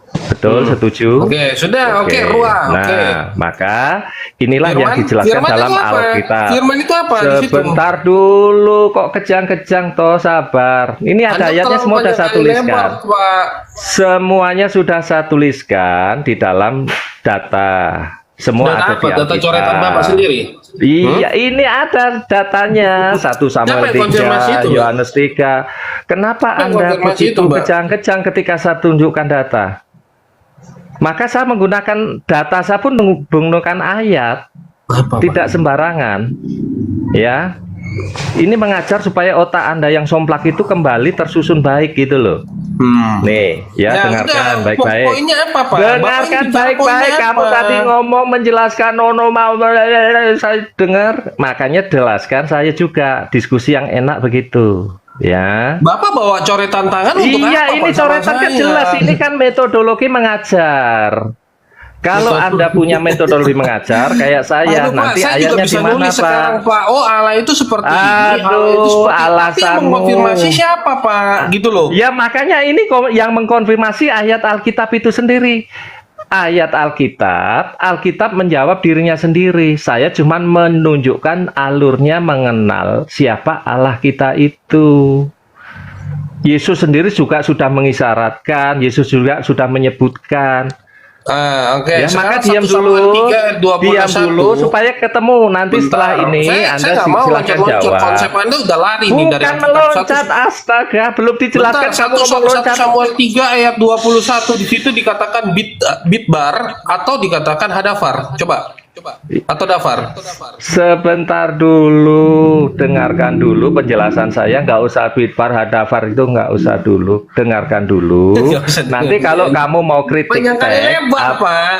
Betul, setuju? Oke, sudah. Oke, ruah. Nah, Oke. maka inilah yang Firman? dijelaskan Firman dalam itu apa? Alkitab. Firman itu apa di situ? Sebentar dulu, kok kejang-kejang toh, sabar. Ini ada Anda ayatnya terlalu semua sudah banyak saya kali tuliskan. lempar, Pak. Semuanya sudah saya tuliskan di dalam data. Semua Dan ada apa? di Data Alkitab. coretan Bapak sendiri? Iya, ini ada datanya. 1 Samuel Siapa yang konfirmasi 3, itu, Pak? Yohanes 3. Kenapa Siapa yang Anda konfirmasi begitu itu, Mbak? kejang-kejang ketika saya tunjukkan data? Maka saya menggunakan data, saya pun menggunakan ayat, tidak sembarangan. Ya, ini mengajar supaya otak Anda yang somplak itu kembali tersusun baik gitu loh. Nih, ya, dengarkan udah, baik-baik. poinnya apa, Pak? Dengarkan Bapak ini bicara baik-baik. poinnya Kamu apa? tadi ngomong menjelaskan mau saya dengar, makanya jelaskan saya juga diskusi yang enak begitu. Ya. Bapak bawa coretan tangan untuk Iya, apa? ini Pak, sama coretan kan saya? jelas. Ini kan metodologi mengajar. Kalau Anda punya metodologi mengajar kayak saya, Aduh, Pak, nanti saya juga ayatnya bisa di mana, nulis Pak? sekarang, Pak. Oh, Allah itu seperti ini, Allah itu Aduh, seperti itu. Tapi yang alasanmu. mengkonfirmasi siapa, Pak? Gitu loh. Ya, makanya ini yang mengkonfirmasi ayat Alkitab itu sendiri. Ayat Alkitab menjawab dirinya sendiri. Saya cuma menunjukkan alurnya mengenal siapa Allah kita itu. Yesus sendiri juga sudah mengisyaratkan, Yesus juga sudah menyebutkan. Oke. Ya, maka Sekarang diam 1 Samuel dulu, 3 ayat 21. diam dulu supaya ketemu nanti setelah ini saya Anda nggak mau silakan loncat-loncat. jawab. Konsep Anda udah lari nih dari Bukan Alkitab. meloncat, astaga, belum dijelaskan kamu ngomong 1 loncat. Samuel 3 ayat 21 di situ dikatakan bitbar atau dikatakan hadafar. Coba. Atau dafar. Sebentar dulu, dengarkan dulu penjelasan saya, nggak usah bitbar, hadafar itu nggak usah dulu, dengarkan dulu. Nggak usah Nanti kalau kamu mau kritik Panjang kali teks, lebar, Pak.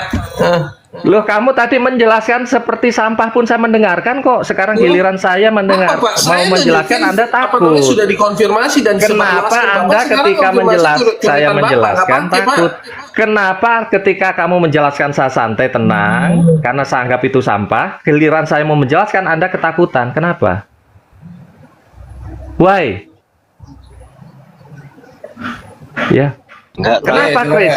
loh kamu tadi menjelaskan seperti sampah pun saya mendengarkan kok. Sekarang giliran saya mendengar, Apa, Pak? mau Saya menjelaskan udah Anda apa namanya, takut. sudah dikonfirmasi dan Kenapa sejelaskan, Bapak. Anda Sekarang ketika konfirmasi saya Bapak, menjelaskan nggak pakai, Pak. takut? Kenapa ketika kamu menjelaskan saya santai tenang karena saya anggap itu sampah, giliran saya mau menjelaskan Anda ketakutan? Kenapa? Why? Ya. Kenapa, Chris?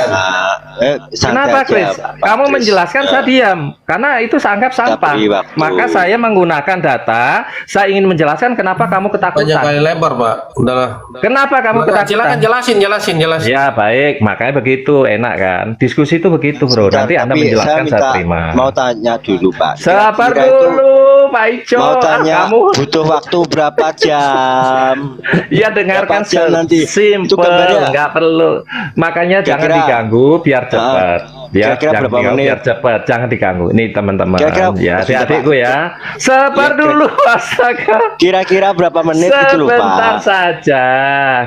Kenapa, Chris? Kamu menjelaskan saya diam karena itu saya anggap sampah. Maka saya menggunakan data. Saya ingin menjelaskan kenapa kamu Panjang ketakutan. kali lebar, Pak. Udahlah. Kenapa kamu Silakan ketakutan? jelasin. Ya baik, makanya begitu enak kan. Diskusi itu begitu, bro. Nanti Anda menjelaskan saya terima. Mau tanya dulu, Pak. Sabar dulu, Pak Ico. Mau tanya Kamu butuh waktu berapa jam? ya dengarkan Berapa jam nanti? Itu simple, gambarnya. nggak perlu. Makanya jangan Kira-kira- diganggu, biar cepat. Ya, kira-kira jangan berapa diganggu, menit? biar cepat. Jangan diganggu. Ini teman-teman, Kira-kira ya, sudah, adik-adikku Pak. ya. Sabar Ya, dulu, astaga. Kira-kira berapa menit itu lupa? Sebentar saja,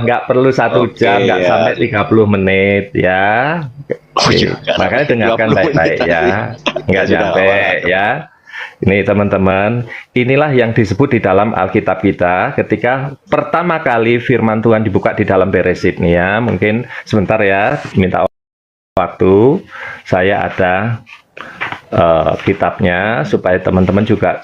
nggak perlu 1 Oke, jam, nggak ya. sampai 30 menit ya. Oh, Oke, iya. makanya dengarkan 30 baik-baik menit ya, tadi. nggak Sudah sampai lama. ya. Ini teman-teman, inilah yang disebut di dalam Alkitab kita ketika pertama kali firman Tuhan dibuka di dalam Beresit nih ya. Mungkin sebentar ya, minta waktu. Saya ada kitabnya supaya teman-teman juga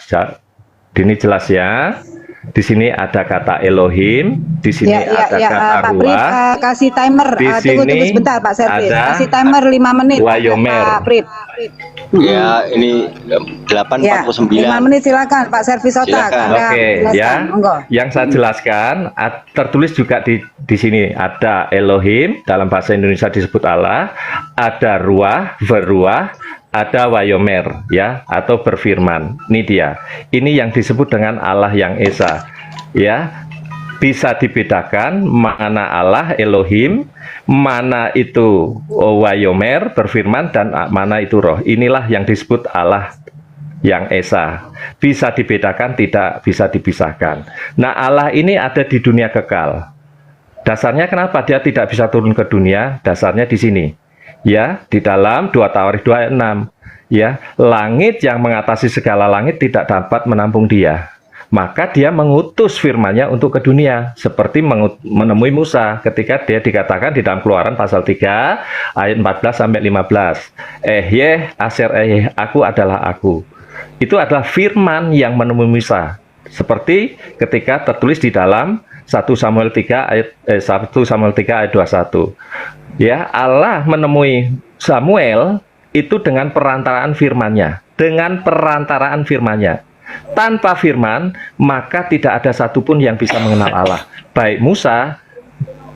ini jelas ya. Di sini ada kata Elohim, di sini ada kata Pak Prit, Ruah, kasih timer. di Tunggu sini sebentar Pak Servis. ada Kasih timer 5 menit. Wayomer. Pak Prit. Ya, ini Ya, 8:49. 5 menit silakan Pak Servis Otak. Silakan. Anda Oke, jelaskan. ya. Monggo. Yang saya jelaskan tertulis juga di sini ada Elohim, dalam bahasa Indonesia disebut Allah, ada Ruah, Veruah, ada Wayomer ya, atau berfirman. Ini dia. Ini yang disebut dengan Allah yang Esa. Ya. Bisa dibedakan mana Allah Elohim, mana itu Wayomer berfirman, dan mana itu roh. Inilah yang disebut Allah yang Esa. Bisa dibedakan, tidak bisa dipisahkan. Nah, Allah ini ada di dunia kekal. Dasarnya kenapa dia tidak bisa turun ke dunia? Dasarnya di sini. Ya, di dalam 2 Tawarikh 2 ayat 6. Ya, langit yang mengatasi segala langit tidak dapat menampung dia. Maka dia mengutus firman-Nya untuk ke dunia, seperti menemui Musa ketika dia dikatakan di dalam Keluaran pasal 3 ayat 14 sampai 15. Aser aku adalah aku. Itu adalah firman yang menemui Musa. Seperti ketika tertulis di dalam 1 Samuel 3 ayat 21. Ya, Allah menemui Samuel itu dengan perantaraan firman-Nya, Tanpa firman, maka tidak ada satupun yang bisa mengenal Allah. Baik Musa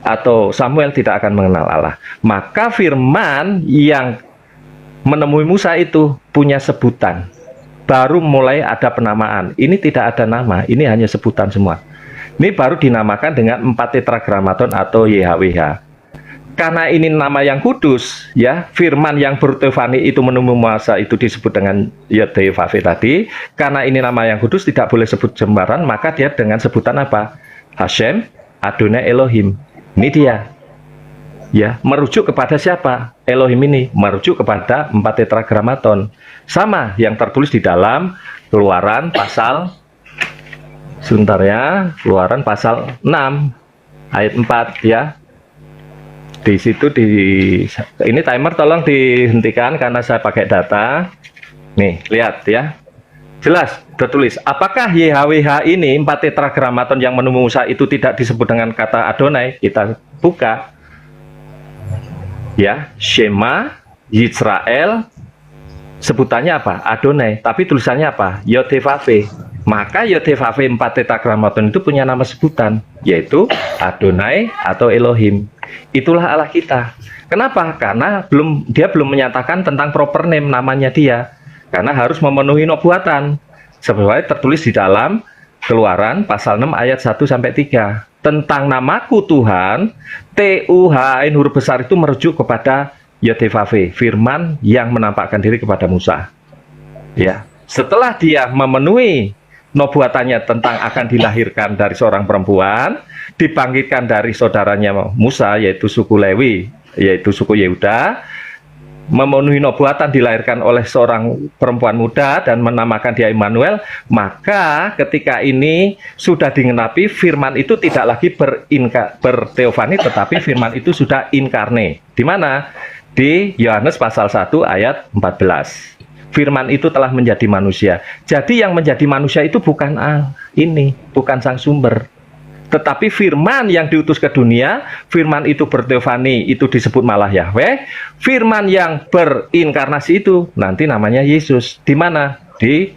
atau Samuel tidak akan mengenal Allah. Maka firman yang menemui Musa itu punya sebutan. Baru mulai ada penamaan. Ini tidak ada nama, ini hanya sebutan semua. Ini baru dinamakan dengan 4 tetragrammaton atau YHWH. Karena ini nama yang kudus, ya, firman yang bertefani itu menemui Musa itu disebut dengan YHWH tadi. Karena ini nama yang kudus, tidak boleh sebut sembarangan, maka dia dengan sebutan apa? Hashem, Adonai Elohim. Ini dia. Ya, merujuk kepada siapa? Elohim ini merujuk kepada 4 tetragrammaton. Sama yang tertulis di dalam Keluaran pasal sebentar ya, Keluaran pasal 6 ayat 4 ya. Di situ ini timer tolong dihentikan karena saya pakai data. Nih, lihat ya. Jelas tertulis. Apakah YHWH ini 4 tetragrammaton yang menemui Musa itu tidak disebut dengan kata Adonai? Kita buka. Ya, Shema, Yisrael, sebutannya apa? Adonai, tapi tulisannya apa? YHWH. Maka Yod-Heh-Vav-He 4 tetragramaton itu punya nama sebutan, yaitu Adonai atau Elohim. Itulah Allah kita. Kenapa? Karena dia belum menyatakan tentang proper name namanya dia. Karena harus memenuhi nubuatan. Sebenarnya tertulis di dalam Keluaran pasal 6 ayat 1 sampai 3. Tentang namaku Tuhan, T-U-H-N huruf besar itu merujuk kepada Yod-Heh-Vav-He, firman yang menampakkan diri kepada Musa. Ya, setelah dia memenuhi nubuatannya tentang akan dilahirkan dari seorang perempuan, dibangkitkan dari saudaranya Musa, yaitu suku Lewi, yaitu suku Yehuda, memenuhi nubuatan dilahirkan oleh seorang perempuan muda dan menamakan dia Immanuel, maka ketika ini sudah digenapi, firman itu tidak lagi berteofani, tetapi firman itu sudah inkarne. Di mana? Di Yohanes pasal 1 ayat 14. Firman itu telah menjadi manusia. Jadi yang menjadi manusia itu bukan bukan sang sumber, tetapi firman yang diutus ke dunia. Firman itu berteofani, itu disebut malah Yahweh. Firman yang berinkarnasi itu nanti namanya Yesus. Di mana? Di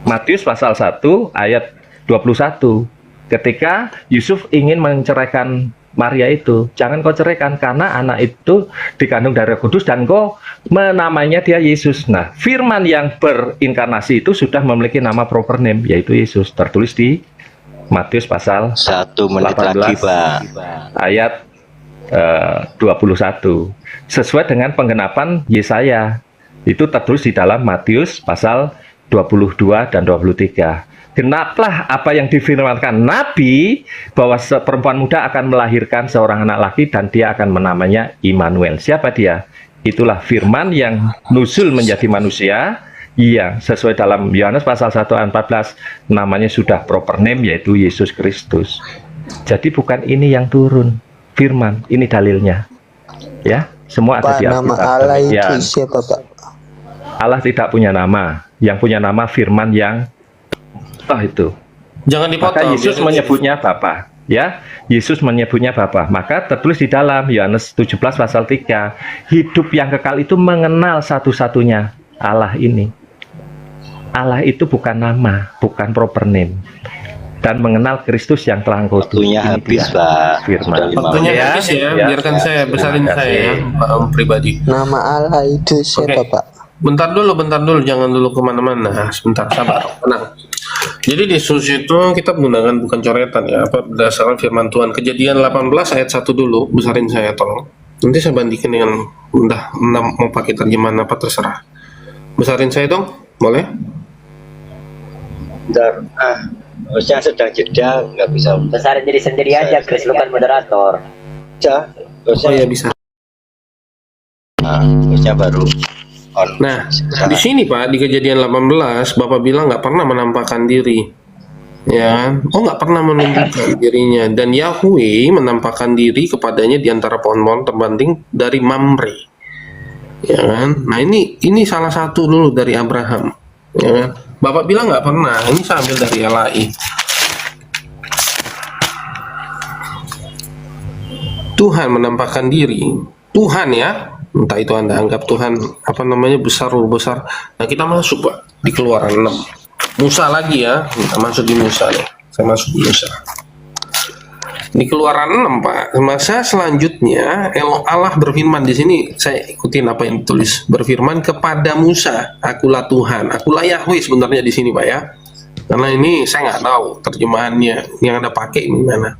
Matius pasal 1 ayat 21. Ketika Yusuf ingin menceraikan Maria itu, jangan kau ceraikan karena anak itu dikandung dari Roh Kudus dan kau menamainya dia Yesus. Nah, firman yang berinkarnasi itu sudah memiliki nama proper name, yaitu Yesus, tertulis di Matius pasal 1 menit 18 lagi, Pak. ayat 21, sesuai dengan penggenapan Yesaya. Itu tertulis di dalam Matius pasal 22 dan 23. Genaplah apa yang difirmankan Nabi, bahwa perempuan muda akan melahirkan seorang anak laki dan dia akan menamanya Immanuel. Siapa dia? Itulah firman yang nusul menjadi manusia, yang sesuai dalam Yohanes pasal 1 ayat 14, namanya sudah proper name, yaitu Yesus Kristus. Jadi bukan ini yang turun, firman, ini dalilnya. Ya, semua ada di Alkitab. Nama Allah itu siapa, Pak? Allah tidak punya nama. Yang punya nama firman yang itu. Jangan dipotong. Maka Yesus menyebutnya Bapa, ya. Yesus menyebutnya Bapa. Maka tertulis di dalam Yohanes 17 pasal 3, hidup yang kekal itu mengenal satu-satunya Allah ini. Allah itu bukan nama, bukan proper name. Dan mengenal Kristus yang telah engkau tuju. Waktunya habis, Pak. Firman. Waktunya habis ya. Biarkan saya besarin saya ya, pribadi. Nama Allah itu siapa, Pak? Bentar dulu, jangan dulu kemana-mana. Sebentar, sabar, tenang. Jadi di Yesus itu kita menggunakan bukan coretan ya, apa berdasarkan firman Tuhan. Kejadian 18 ayat 1 dulu, besarin saya tolong. Nanti saya bandingkan dengan mau pakai terjemahan apa terserah. Besarin saya dong, boleh? Bentar, harusnya sedang jeda, nggak bisa. Besarin diri sendiri aja, Chris, lu kan moderator. Harusnya, oh ya bisa. harusnya baru. Nah, di sini Pak, di Kejadian 18, Bapak bilang nggak pernah menampakkan diri, ya kan? Oh, nggak pernah menunjukkan dirinya. Dan Yahweh menampakkan diri kepadanya di antara pohon-pohon terbanting dari Mamre, ya kan? Nah, ini salah satu dulu dari Abraham, ya kan? Bapak bilang nggak pernah. Ini saya ambil dari LAI. Tuhan menampakkan diri. Tuhan ya. Entah itu Anda anggap Tuhan besar. Nah, kita masuk Pak di Keluaran 6. Musa lagi ya, kita masuk di Musa nih. Saya masuk di Musa. Di Keluaran 6 Pak. Masa selanjutnya Allah berfirman, di sini saya ikutin apa yang ditulis. Berfirman kepada Musa, akulah Tuhan, akulah Yahweh sebenarnya di sini Pak ya. Karena ini saya nggak tahu terjemahannya yang Anda pakai ini mana.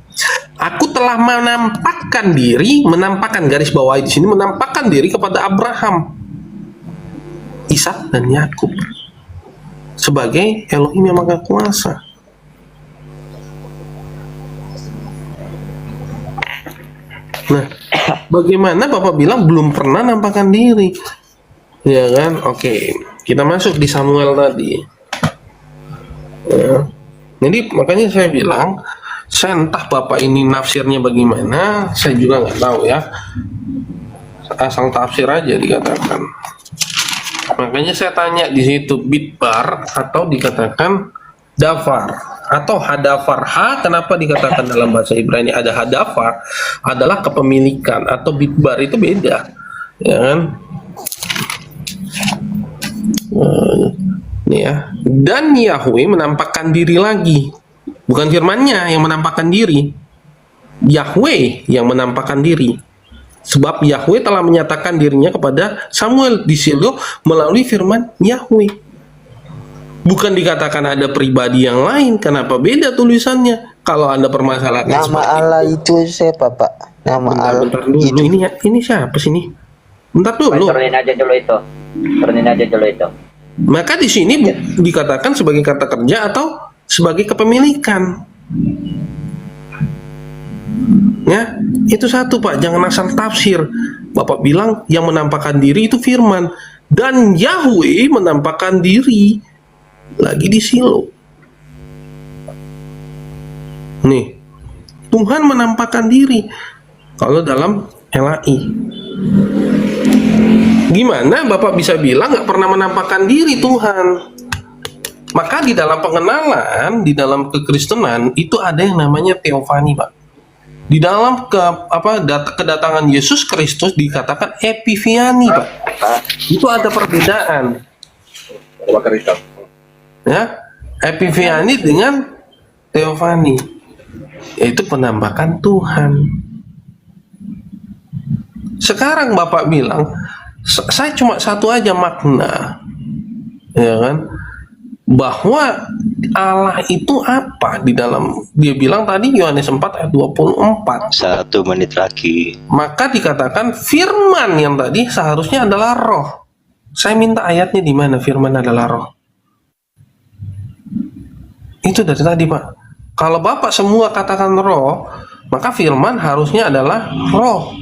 Aku telah menampakkan garis bawah di sini, menampakkan diri kepada Abraham, Ishak dan Yakub sebagai Elohim yang Maha Kuasa. Nah, bagaimana Bapak bilang belum pernah nampakkan diri, ya kan? Oke, kita masuk di Samuel tadi. Ya. Jadi makanya saya bilang, saya entah Bapak ini nafsirnya bagaimana, saya juga nggak tahu ya. Asal tafsir aja dikatakan. Makanya saya tanya di situ bitbar atau dikatakan dafar atau hadafar. Kenapa dikatakan dalam bahasa Ibrani ada hadafar? Adalah kepemilikan, atau bitbar itu beda, ya kan? Ya, dan Yahweh menampakkan diri lagi. Bukan firman-Nya yang menampakkan diri. Yahweh yang menampakkan diri. Sebab Yahweh telah menyatakan dirinya kepada Samuel di Silo melalui firman Yahweh. Bukan dikatakan ada pribadi yang lain. Kenapa beda tulisannya? Kalau Anda permasalahkan Nama Allah itu siapa, Pak? Nama Allah bentar dulu. itu. Ini siapa sih ini? Bentar dulu. Turunin aja dulu itu. Turunin aja dulu itu. Maka di sini dikatakan sebagai kata kerja atau sebagai kepemilikan. Ya, itu satu, Pak. Jangan asal tafsir. Bapak bilang yang menampakkan diri itu firman, dan Yahweh menampakkan diri lagi di Silo. Nih, Tuhan menampakkan diri kalau dalam LAI. Gimana Bapak bisa bilang nggak pernah menampakkan diri Tuhan? Maka di dalam pengenalan, di dalam kekristenan itu ada yang namanya teofani, Pak. Di dalam kedatangan Yesus Kristus dikatakan epiphany, Pak. Itu ada perbedaan. Ya, epiphany dengan teofani, yaitu penampakan Tuhan. Sekarang Bapak bilang, saya cuma satu aja makna, ya kan? Bahwa Allah itu apa di dalam, dia bilang tadi Yohanes 4 ayat 24. 1 menit lagi. Maka dikatakan firman yang tadi seharusnya adalah roh. Saya minta ayatnya di mana firman adalah roh. Itu dari tadi, Pak. Kalau Bapak semua katakan roh, maka firman harusnya adalah roh.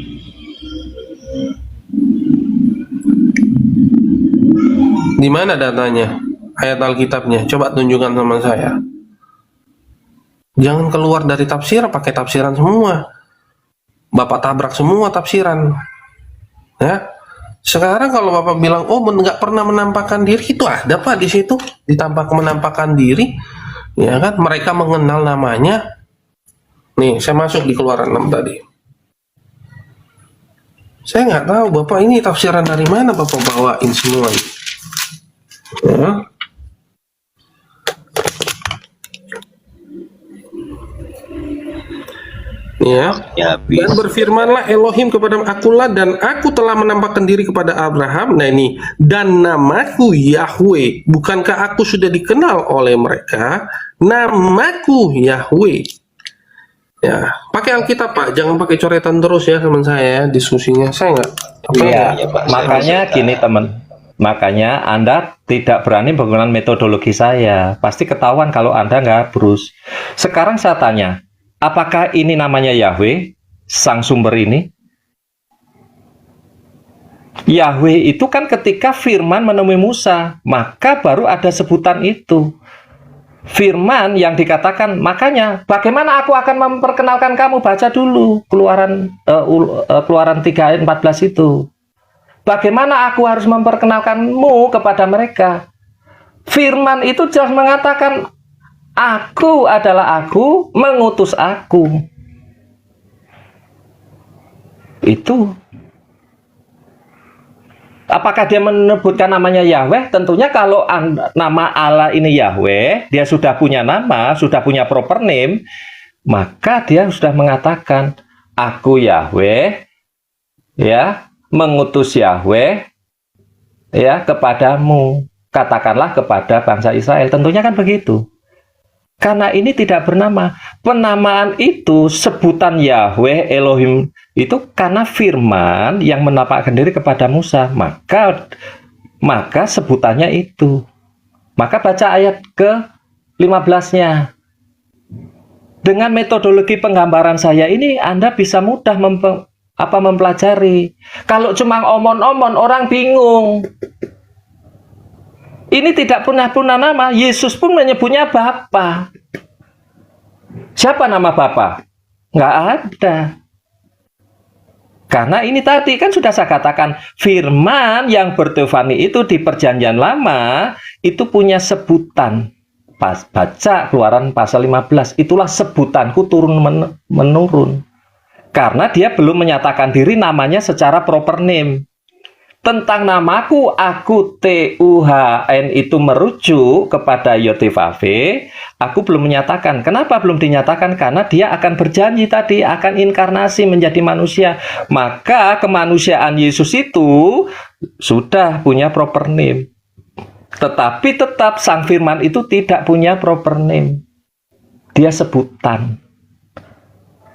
Di mana datanya? Ayat Alkitabnya. Coba tunjukkan sama saya. Jangan keluar dari tafsir, pakai tafsiran semua. Bapak tabrak semua tafsiran. Ya. Sekarang kalau Bapak bilang, oh nggak pernah menampakkan diri, itu ada, Pak, di situ. Menampakkan diri. Ya kan? Mereka mengenal namanya. Nih, saya masuk di Keluaran 6 tadi. Saya nggak tahu, Bapak, ini tafsiran dari mana Bapak bawain semua ini. Ya. Dan berfirmanlah Elohim kepada akulah, dan aku telah menampakkan diri kepada Abraham. Nah ini, dan namaku Yahweh. Bukankah aku sudah dikenal oleh mereka? Namaku Yahweh. Ya, pakai Alkitab, Pak. Jangan pakai coretan terus ya, teman saya. Diskusinya saya nggak. Iya, makanya gini teman. Makanya Anda tidak berani menggunakan metodologi saya. Pasti ketahuan kalau Anda nggak brus. Sekarang saya tanya, apakah ini namanya Yahweh, sang sumber ini? Yahweh itu kan ketika firman menemui Musa, maka baru ada sebutan itu. Firman yang dikatakan, makanya bagaimana aku akan memperkenalkan kamu, baca dulu Keluaran 3 ayat 14 itu. Bagaimana aku harus memperkenalkanmu kepada mereka? Firman itu jelas mengatakan, aku adalah aku, mengutus aku. Itu. Apakah dia menyebutkan namanya Yahweh? Tentunya kalau nama Allah ini Yahweh, dia sudah punya nama, sudah punya proper name, maka dia sudah mengatakan, aku Yahweh, ya, mengutus Yahweh, ya, kepadamu. Katakanlah kepada bangsa Israel. Tentunya kan begitu. Karena ini tidak bernama. Penamaan itu, sebutan Yahweh, Elohim, itu karena firman yang menampakkan diri kepada Musa. Maka sebutannya itu. Maka baca ayat ke-15-nya. Dengan metodologi penggambaran saya ini, Anda bisa mudah mempelajari. Kalau cuma omon-omon, orang bingung. Ini tidak punya nama. Yesus pun menyebutnya Bapa. Siapa nama Bapa? Nggak ada. Karena ini tadi kan sudah saya katakan, firman yang berteofani itu di Perjanjian Lama itu punya sebutan. Pas baca Keluaran pasal 15, itulah sebutanku turun menurun. Karena dia belum menyatakan diri namanya secara proper name. tentang namaku, aku Tuhan, itu merujuk kepada Yotivave, aku belum menyatakan. Kenapa belum dinyatakan? Karena dia akan berjanji tadi, akan inkarnasi menjadi manusia. Maka kemanusiaan Yesus itu sudah punya proper name. Tetapi tetap Sang Firman itu tidak punya proper name. Dia sebutan.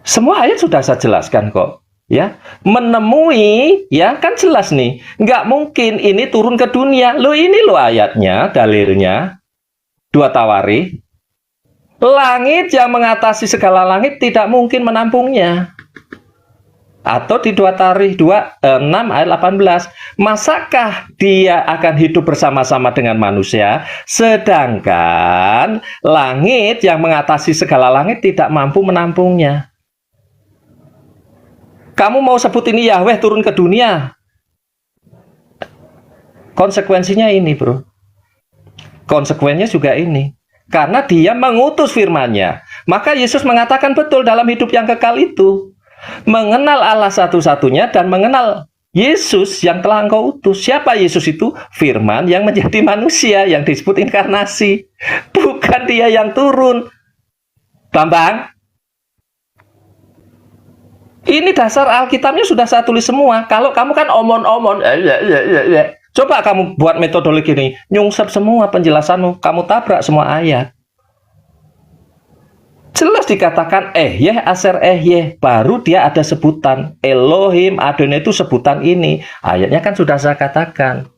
Semua ayat sudah saya jelaskan kok. Ya, menemui, ya kan jelas nih, nggak mungkin ini turun ke dunia. Loh ini loh ayatnya, dalilnya 2 Tawarikh. Langit yang mengatasi segala langit tidak mungkin menampungnya. Atau di 2 Tawarikh 6 ayat 18, masakah dia akan hidup bersama-sama dengan manusia, sedangkan langit yang mengatasi segala langit tidak mampu menampungnya. Kamu mau sebut ini Yahweh turun ke dunia? Konsekuensinya ini, bro. Konsekuensinya juga ini. Karena dia mengutus firman-Nya. Maka Yesus mengatakan betul dalam hidup yang kekal itu. Mengenal Allah satu-satunya dan mengenal Yesus yang telah engkau utus. Siapa Yesus itu? Firman yang menjadi manusia, yang disebut inkarnasi. Bukan dia yang turun. Bambang? Ini dasar Alkitabnya sudah saya tulis semua. Kalau kamu kan omon-omon, coba kamu buat metodologi ini, nyungsep semua penjelasanmu, kamu tabrak semua ayat. Jelas dikatakan Aser baru dia ada sebutan Elohim, Adonai itu sebutan ini. Ayatnya kan sudah saya katakan.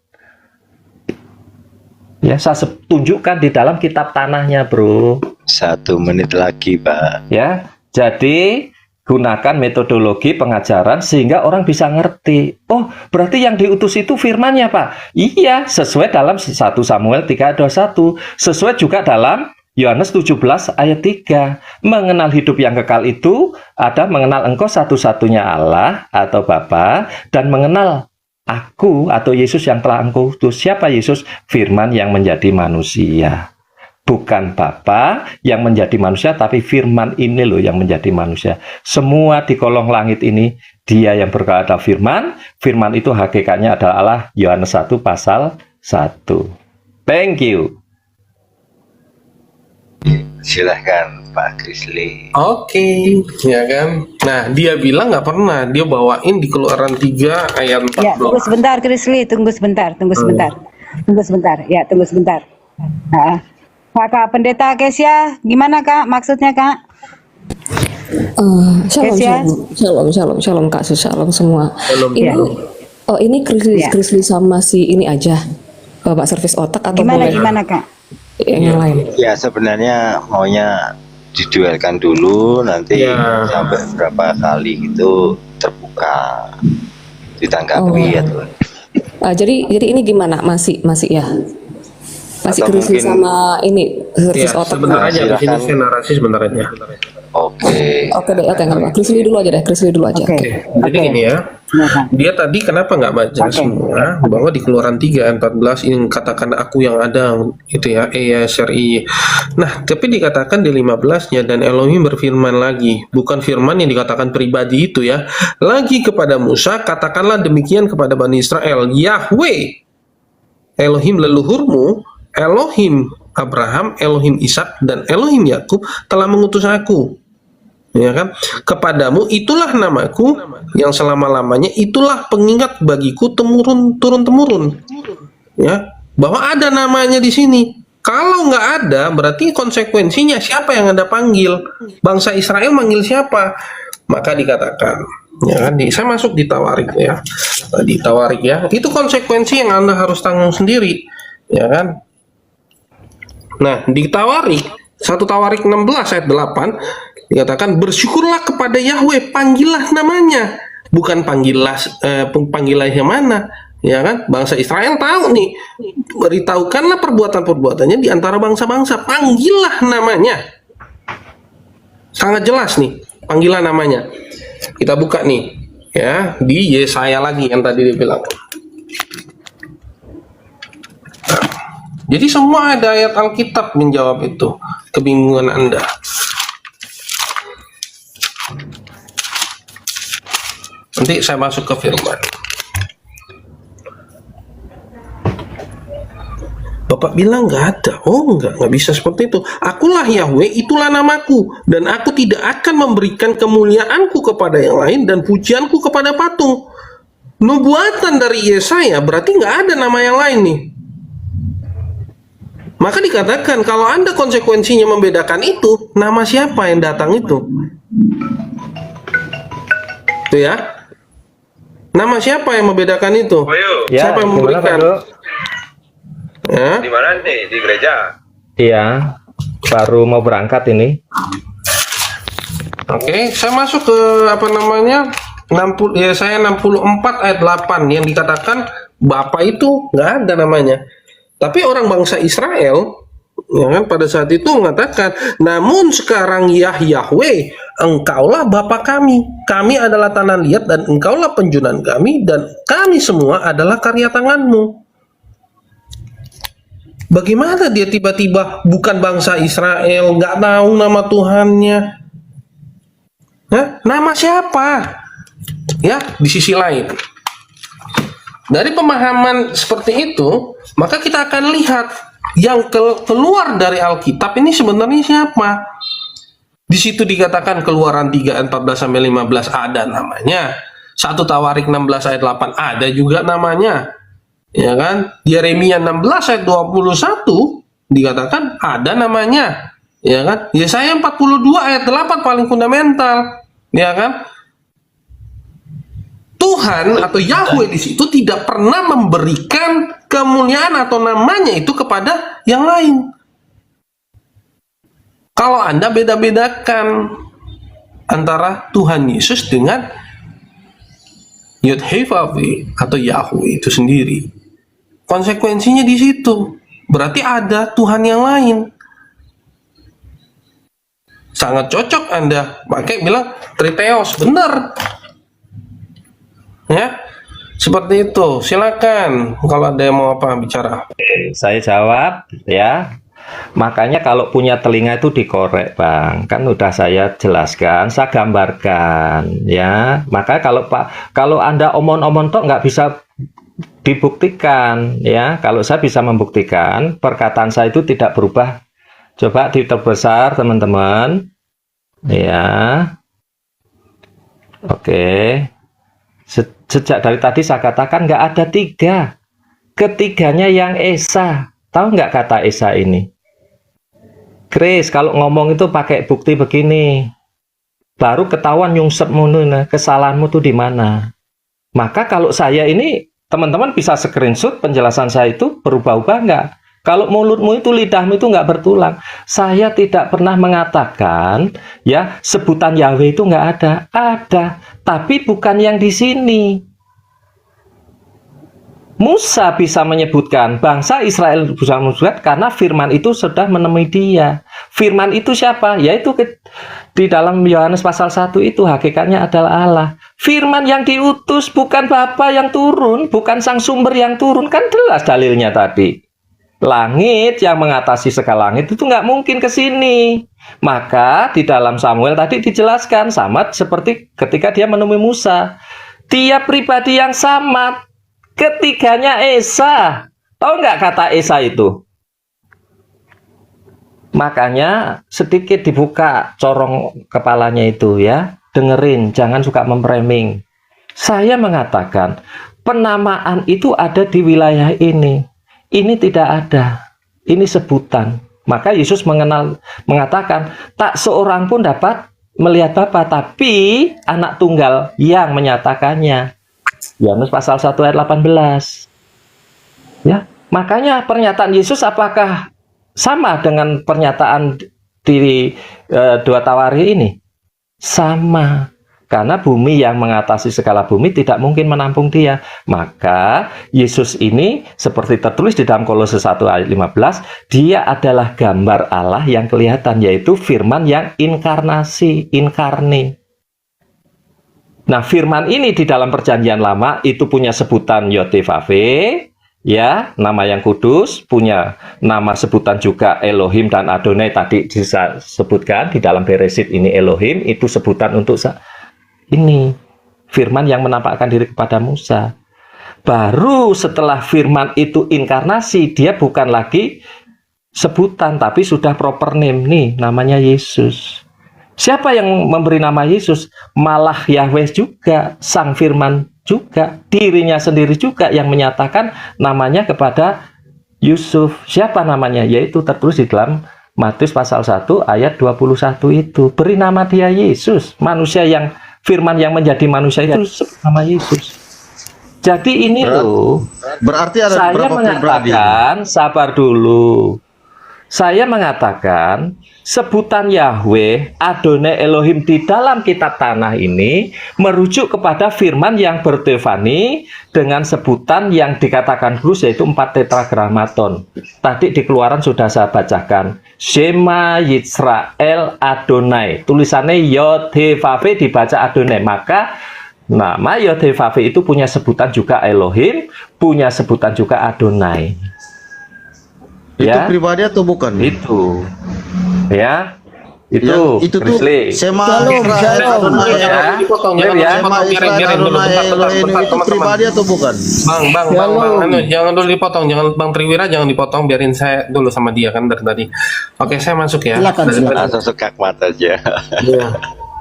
Ya, saya tunjukkan di dalam kitab tanahnya, bro. 1 menit lagi, Pak. Ya, jadi gunakan metodologi pengajaran sehingga orang bisa ngerti. Oh, berarti yang diutus itu firman-Nya, Pak. Iya, sesuai dalam 1 Samuel 3:21. Sesuai juga dalam Yohanes 17 ayat 3. Mengenal hidup yang kekal itu ada mengenal engkau satu-satunya Allah atau Bapa, dan mengenal aku atau Yesus yang telah engkau utus. Siapa Yesus? Firman yang menjadi manusia. Bukan Bapa yang menjadi manusia, tapi firman ini loh yang menjadi manusia. Semua di kolong langit ini, dia yang berkata firman. Firman itu hakikatnya adalah Allah. Yohanes 1 pasal 1. Thank you. Silahkan Pak Krisli. Oke, ya kan. Nah, dia bilang nggak pernah. Dia bawain di Keluaran 3 ayat 14. Ya, tunggu sebentar, Krisli. Tunggu sebentar. Tunggu sebentar. Ya, tunggu sebentar. Nah, Kak Pendeta Kesia, gimana Kak? Maksudnya Kak? Shalom Kak, shalom semua. Ini, ya. Ini Krisli sama si ini aja, Pak Servis Otak atau gimana Kak? Yang lain? Ya sebenarnya maunya diduelkan dulu, nanti sampai berapa kali gitu terbuka, ditanggapi ya Tuhan. Jadi ini gimana? Masih ya? Masih Krisli sama ini Servis Otak. Sebentar aja, di sini saya narasi sebentar aja. Oke, nggak apa. Krisli dulu aja. Oke. Jadi gini ya, dia tadi kenapa nggak baca semua bahwa di Keluaran 3 ayat 14 ini katakan aku yang ada itu ya, Aser. Nah, tapi dikatakan di 15-nya, dan Elohim berfirman lagi, bukan firman yang dikatakan pribadi itu ya, lagi kepada Musa, katakanlah demikian kepada Bani Israel, Yahweh Elohim leluhurmu, Elohim Abraham, Elohim Ishak, dan Elohim Yakub telah mengutus aku, ya kan? Kepadamu itulah namaku yang selama-lamanya, itulah pengingat bagiku turun-temurun. Ya, bahwa ada namanya di sini. Kalau nggak ada, berarti konsekuensinya siapa yang Anda panggil? Bangsa Israel manggil siapa? Maka dikatakan, ya kan? Saya masuk di Tawarikh ya, di Tawarikh ya. Itu konsekuensi yang Anda harus tanggung sendiri, ya kan? Nah, di Tawarikh 1 Tawarikh 16 ayat 8 dikatakan, bersyukurlah kepada Yahweh, panggillah namanya, bukan panggillah yang mana, ya kan? Bangsa Israel tahu nih, beritahukanlah perbuatan-perbuatannya di antara bangsa-bangsa, panggillah namanya. Sangat jelas nih, panggillah namanya. Kita buka nih ya di Yesaya lagi yang tadi dibilang. Jadi semua ada ayat Alkitab menjawab itu kebingungan Anda. Nanti saya masuk ke firman. Bapak bilang nggak ada. Oh nggak bisa seperti itu. Akulah Yahweh, itulah namaku, dan aku tidak akan memberikan kemuliaanku kepada yang lain dan pujianku kepada patung. Nubuatan dari Yesaya berarti nggak ada nama yang lain nih. Maka dikatakan kalau Anda konsekuensinya membedakan itu, nama siapa yang datang itu? Itu ya. Nama siapa yang membedakan itu? Ya, Siapa yang gimana, memberikan? Pak Do? Ya. Di mana nih? Di gereja? Iya, baru mau berangkat ini. Oke, saya masuk ke apa namanya? 60 ya, saya 64 ayat 8 yang dikatakan Bapa itu nggak ada namanya. Tapi orang bangsa Israel ya kan pada saat itu mengatakan, namun sekarang Yahweh, engkaulah Bapa kami. Kami adalah tanah liat dan engkaulah penjunan kami, dan kami semua adalah karya tanganmu. Bagaimana dia tiba-tiba bukan bangsa Israel, nggak tahu nama Tuhannya? Nama siapa? Ya, di sisi lain. Dari pemahaman seperti itu, maka kita akan lihat yang keluar dari Alkitab ini sebenarnya siapa? Di situ dikatakan Keluaran 3 ayat 14 sampai 15 ada namanya. 1 Tawarik 16 ayat 8 ada juga namanya. Ya kan? Yeremia 16 ayat 21 dikatakan ada namanya. Ya kan? Yesaya 42 ayat 8 paling fundamental. Ya kan? Tuhan atau Yahweh di situ tidak pernah memberikan kemuliaan atau namanya itu kepada yang lain. Kalau Anda beda-bedakan antara Tuhan Yesus dengan Yod-Heh-Vav-He atau Yahweh itu sendiri, konsekuensinya di situ. Berarti ada Tuhan yang lain. Sangat cocok Anda pakai bilang Triteos, benar. Ya, seperti itu. Silakan kalau ada yang mau apa bicara. Saya jawab ya. Makanya kalau punya telinga itu dikorek, Bang. Kan udah saya jelaskan, saya gambarkan ya. Maka kalau Anda omong-omong tok nggak bisa dibuktikan ya. Kalau saya bisa membuktikan, perkataan saya itu tidak berubah. Coba diperbesar teman-teman. Ya. Oke. Sejak dari tadi saya katakan nggak ada tiga. Ketiganya yang Esa. Tahu nggak kata Esa ini? Chris, kalau ngomong itu pakai bukti begini. Baru ketahuan nyungsepmu, kesalahanmu tuh di mana. Maka kalau saya ini, teman-teman bisa screenshot penjelasan saya itu berubah-ubah nggak? Kalau mulutmu itu, lidahmu itu nggak bertulang. Saya tidak pernah mengatakan, ya, sebutan Yahweh itu nggak ada. Ada, tapi bukan yang di sini. Musa bisa menyebutkan, bangsa Israel bisa menyebutkan karena firman itu sudah menemui dia. Firman itu siapa? Yaitu di dalam Yohanes pasal 1 itu hakikatnya adalah Allah. Firman yang diutus, bukan Bapa yang turun, bukan sang sumber yang turun. Kan jelas dalilnya tadi. Langit yang mengatasi segala langit itu nggak mungkin ke sini. Maka di dalam Samuel tadi dijelaskan sama seperti ketika dia menemui Musa. Dia pribadi yang sama. Ketiganya Esa. Tahu nggak kata Esa itu? Makanya sedikit dibuka corong kepalanya itu ya. Dengerin, jangan suka memframing. Saya mengatakan penamaan itu ada di wilayah ini. Ini tidak ada. Ini sebutan. Maka Yesus mengatakan, tak seorang pun dapat melihat Bapa, tapi anak tunggal yang menyatakannya. Yohanes pasal 1 ayat 18. Ya, makanya pernyataan Yesus apakah sama dengan pernyataan di dua Tawarikh ini? Sama. Karena bumi yang mengatasi segala bumi tidak mungkin menampung dia. Maka Yesus ini seperti tertulis di dalam Kolose 1 ayat 15, dia adalah gambar Allah yang kelihatan, yaitu firman yang inkarnasi, inkarni. Nah, firman ini di dalam perjanjian lama itu punya sebutan Yod-Heh-Vav-He, ya, nama yang kudus, punya nama sebutan juga Elohim dan Adonai tadi disebutkan di dalam Beresit ini Elohim, itu sebutan untuk ini firman yang menampakkan diri kepada Musa. Baru setelah firman itu inkarnasi, dia bukan lagi sebutan, tapi sudah proper name nih, namanya Yesus. Siapa yang memberi nama Yesus? Malah Yahweh juga, Sang Firman juga, dirinya sendiri juga yang menyatakan namanya kepada Yusuf. Siapa namanya? Yaitu tertulis di dalam Matius pasal 1 ayat 21 itu. Beri nama dia Yesus. Manusia yang firman yang menjadi manusia itu nama Yesus. Jadi ini loh. Berarti ada saya berapa pribadi? mengatakan, sabar dulu. Saya mengatakan sebutan Yahweh, Adonai Elohim di dalam kitab tanah ini merujuk kepada firman yang bertefani dengan sebutan yang dikatakan khusus, yaitu 4 tetragrammaton. Tadi di Keluaran sudah saya bacakan. Shema Yisrael Adonai. Tulisannya Yod He Vav He dibaca Adonai. Maka nama Yod He Vav He itu punya sebutan juga Elohim, punya sebutan juga Adonai. Itu pribadi atau bukan? Itu. Ya. Itu itu tuh Shema Israel Adonai itu pribadi atau bukan? Bang, jangan dulu dipotong, Bang Triwira jangan dipotong, biarin saya dulu sama dia kan dari tadi. Oke, saya masuk ya. Langsung sekak mata aja. Iya.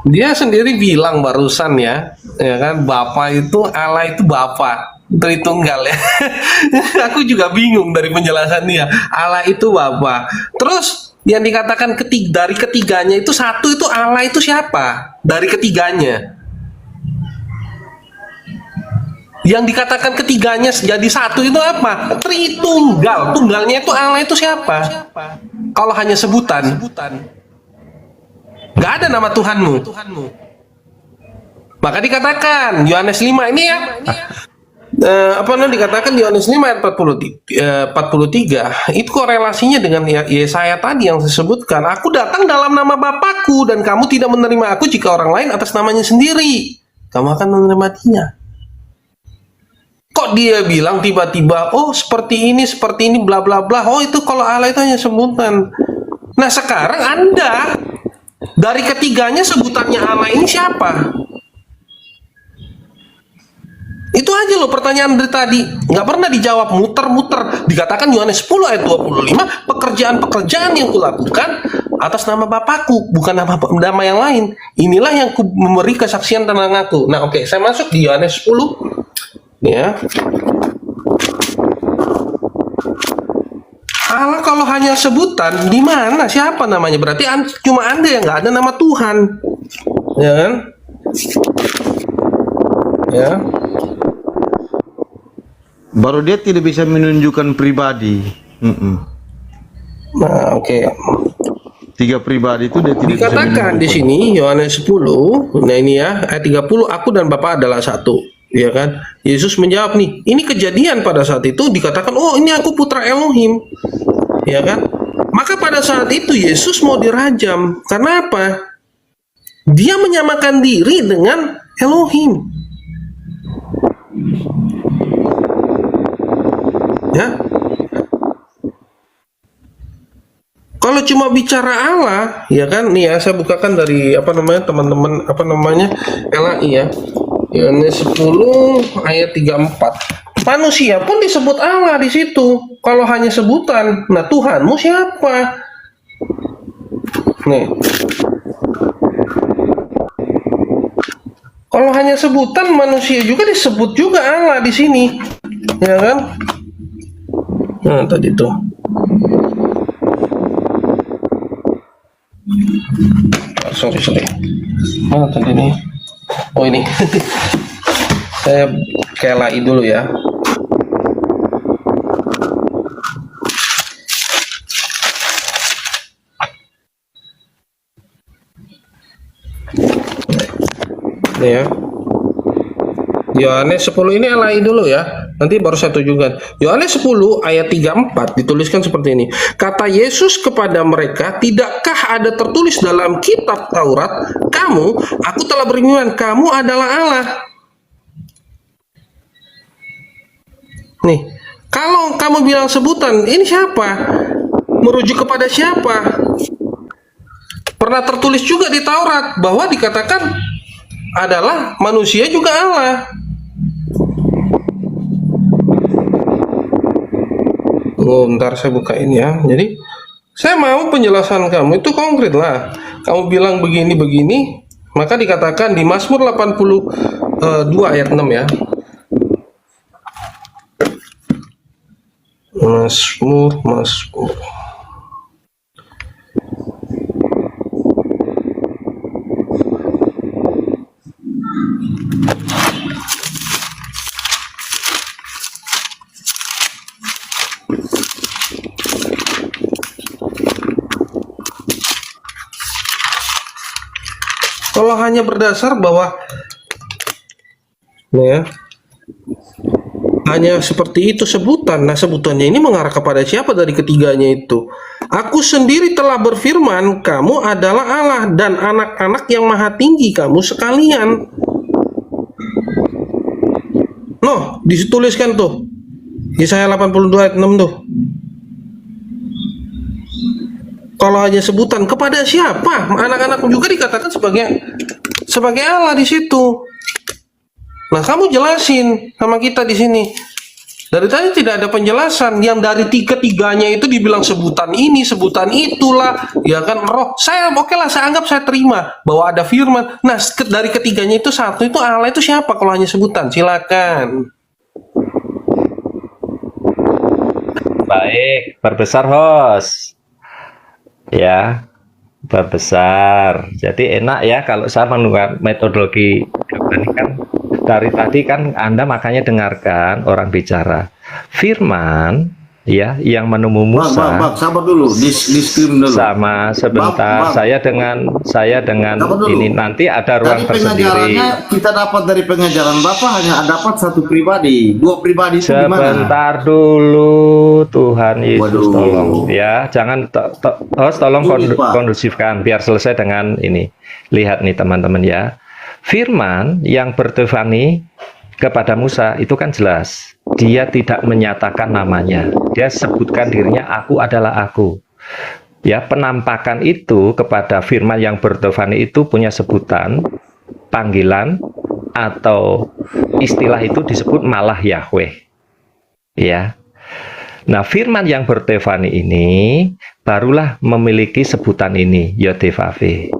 Dia sendiri bilang barusan ya kan, Bapa itu, Allah itu Bapa Tritunggal ya. Aku juga bingung dari penjelasan dia. Allah itu Bapa. Terus yang dikatakan dari ketiganya itu satu, itu Allah itu siapa? Dari ketiganya. Yang dikatakan ketiganya jadi satu itu apa? Tritunggal. Tunggalnya itu Allah itu siapa? Kalau hanya sebutan. Gak ada nama Tuhanmu. Maka dikatakan Yohanes 5 ini ya. Dikatakan di Yohanes 5 ayat 43 itu korelasinya dengan Yesaya tadi yang disebutkan, aku datang dalam nama Bapakku dan kamu tidak menerima aku jika orang lain atas namanya sendiri kamu akan menerima dia. Kok dia bilang tiba-tiba seperti ini bla bla bla, itu kalau Allah itu hanya sebutan. Nah sekarang Anda dari ketiganya sebutannya Allah ini siapa? Itu aja loh pertanyaan dari tadi. Nggak pernah dijawab, muter-muter. Dikatakan Yohanes 10 ayat 25, pekerjaan-pekerjaan yang kulakukan atas nama Bapakku, bukan nama yang lain. Inilah yang memberi kesaksian tentang aku. Nah oke, saya masuk di Yohanes 10. Ya. Allah kalau hanya sebutan, di mana? Siapa namanya? Berarti cuma Anda yang nggak ada nama Tuhan. Ya kan? Ya. Baru dia tidak bisa menunjukkan pribadi. Nah, oke. 3 pribadi itu dia tidak dikatakan di sini Yohanes 10. Nah ini ya, ayat 30, aku dan Bapa adalah satu. Ya kan? Yesus menjawab nih, ini kejadian pada saat itu dikatakan, ini aku putra Elohim. Ya kan? Maka pada saat itu Yesus mau dirajam. Karena apa? Dia menyamakan diri dengan Elohim. Ya. Kalau cuma bicara Allah, ya kan, nih ya saya bukakan dari teman-teman LAI ya. Yohanes 10 ayat 34. Manusia pun disebut Allah di situ. Kalau hanya sebutan, nah Tuhanmu siapa? Nih. Kalau hanya sebutan, manusia juga disebut juga Allah di sini. Ya kan? Nah, tadi tuh. Sorry. Tadi nih. Ini. Saya kelai dulu ya. Ini ya. Yohanes 10 ini LAI dulu ya. Nanti baru saya tunjukkan. Yohanes 10 ayat 34 dituliskan seperti ini. Kata Yesus kepada mereka, tidakkah ada tertulis dalam kitab Taurat, aku telah beriman, kamu adalah Allah. Nih, kalau kamu bilang sebutan, ini siapa? Merujuk kepada siapa? Pernah tertulis juga di Taurat bahwa dikatakan adalah manusia juga Allah. Tunggu, bentar saya bukain ya. Jadi saya mau penjelasan kamu itu konkret lah. Kamu bilang begini, maka dikatakan di Mazmur 82 ayat 6 ya. Mazmur. Kalau hanya berdasar bahwa ya, hanya seperti itu sebutan. Nah, sebutannya ini mengarah kepada siapa dari ketiganya itu? Aku sendiri telah berfirman, kamu adalah Allah dan anak-anak yang maha tinggi kamu sekalian. Noh, dituliskan tuh. Yesaya 82 ayat 6 tuh. Kalau hanya sebutan kepada siapa? Anak-anak juga dikatakan sebagai Allah di situ. Nah, kamu jelasin sama kita di sini. Dari tadi tidak ada penjelasan. Yang dari ketiganya itu dibilang sebutan ini, sebutan itulah, ya kan, roh. Saya oke lah, saya anggap saya terima bahwa ada firman. Nah, dari ketiganya itu satu itu Allah itu siapa kalau hanya sebutan? Silakan. Baik, perbesar host. Ya, perbesar. Jadi enak ya kalau saya menggunakan metodologi ini kan dari tadi kan Anda makanya dengarkan orang bicara. Firman ya yang menemu Musa. Bang, sabar dulu, di screen dulu. Sama sebentar. Bang. Saya dengan ini nanti ada ruang tersendiri. Kita dapat dari pengajaran Bapak hanya dapat satu pribadi, dua pribadi itu gimana? Sebentar dulu, Tuhan Yesus tolong ya, jangan host tolong kondusifkan biar selesai dengan ini. Lihat nih teman-teman ya. Firman yang bertefani kepada Musa itu kan jelas. Dia tidak menyatakan namanya. Dia sebutkan dirinya, aku adalah aku. Ya, penampakan itu kepada firman yang bertefani itu punya sebutan, panggilan, atau istilah itu disebut malah Yahweh. Ya. Nah, firman yang bertefani ini barulah memiliki sebutan ini, Yodevave.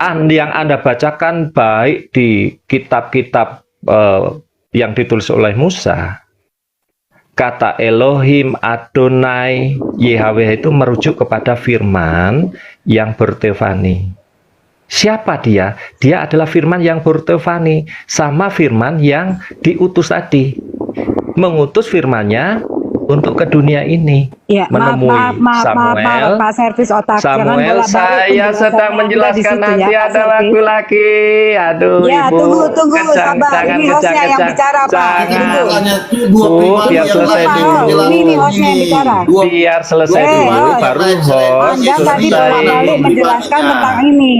Yang Anda bacakan baik di kitab-kitab yang ditulis oleh Musa, kata Elohim, Adonai, Yahweh itu merujuk kepada firman yang bertefani. Siapa dia? Dia adalah firman yang bertefani, sama firman yang diutus tadi. Mengutus firmannya untuk ke dunia ini, ya, menemui Samuel. Pak servis otak. Samuel, saya sedang menjelaskan nanti ya, ada lagu lagi. Aduh, ya, Ibu. Tunggu, sabar. Ini hostnya yang bicara, Pak. Bu, biar selesai dulu. Ini hostnya yang bicara. Biar selesai dulu, baru host. Anda tadi bolak-balik menjelaskan tentang ini.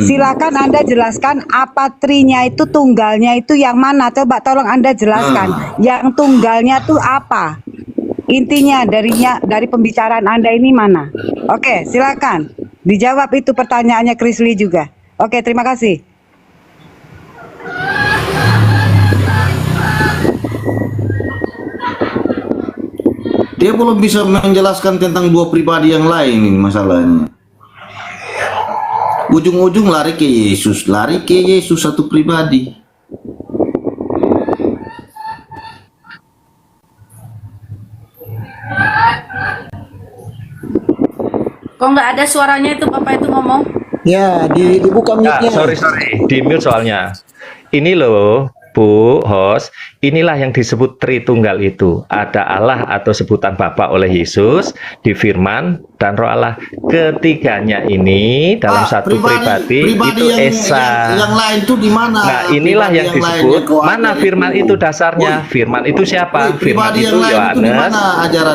Silakan Anda jelaskan apa trinya itu, tunggalnya itu yang mana? Coba tolong Anda jelaskan. Yang tunggalnya itu apa? Intinya dari pembicaraan Anda ini mana? Oke, silakan dijawab itu pertanyaannya Chris Lee juga. Oke, terima kasih. Dia belum bisa menjelaskan tentang dua pribadi yang lain ini masalahnya. Ujung-ujung lari ke Yesus satu pribadi. Kok nggak ada suaranya itu Bapak itu ngomong? Ya, dibuka mute-nya. Sorry, di mute soalnya. Ini loh, Bu host, inilah yang disebut Tritunggal itu. Ada Allah atau sebutan Bapa oleh Yesus, di Firman dan Roh Allah. Ketiganya ini dalam satu pribadi itu Esa. Yang lain itu di mana? Nah, inilah yang disebut mana Firman itu dasarnya. Firman itu siapa? Firman itu Yohanes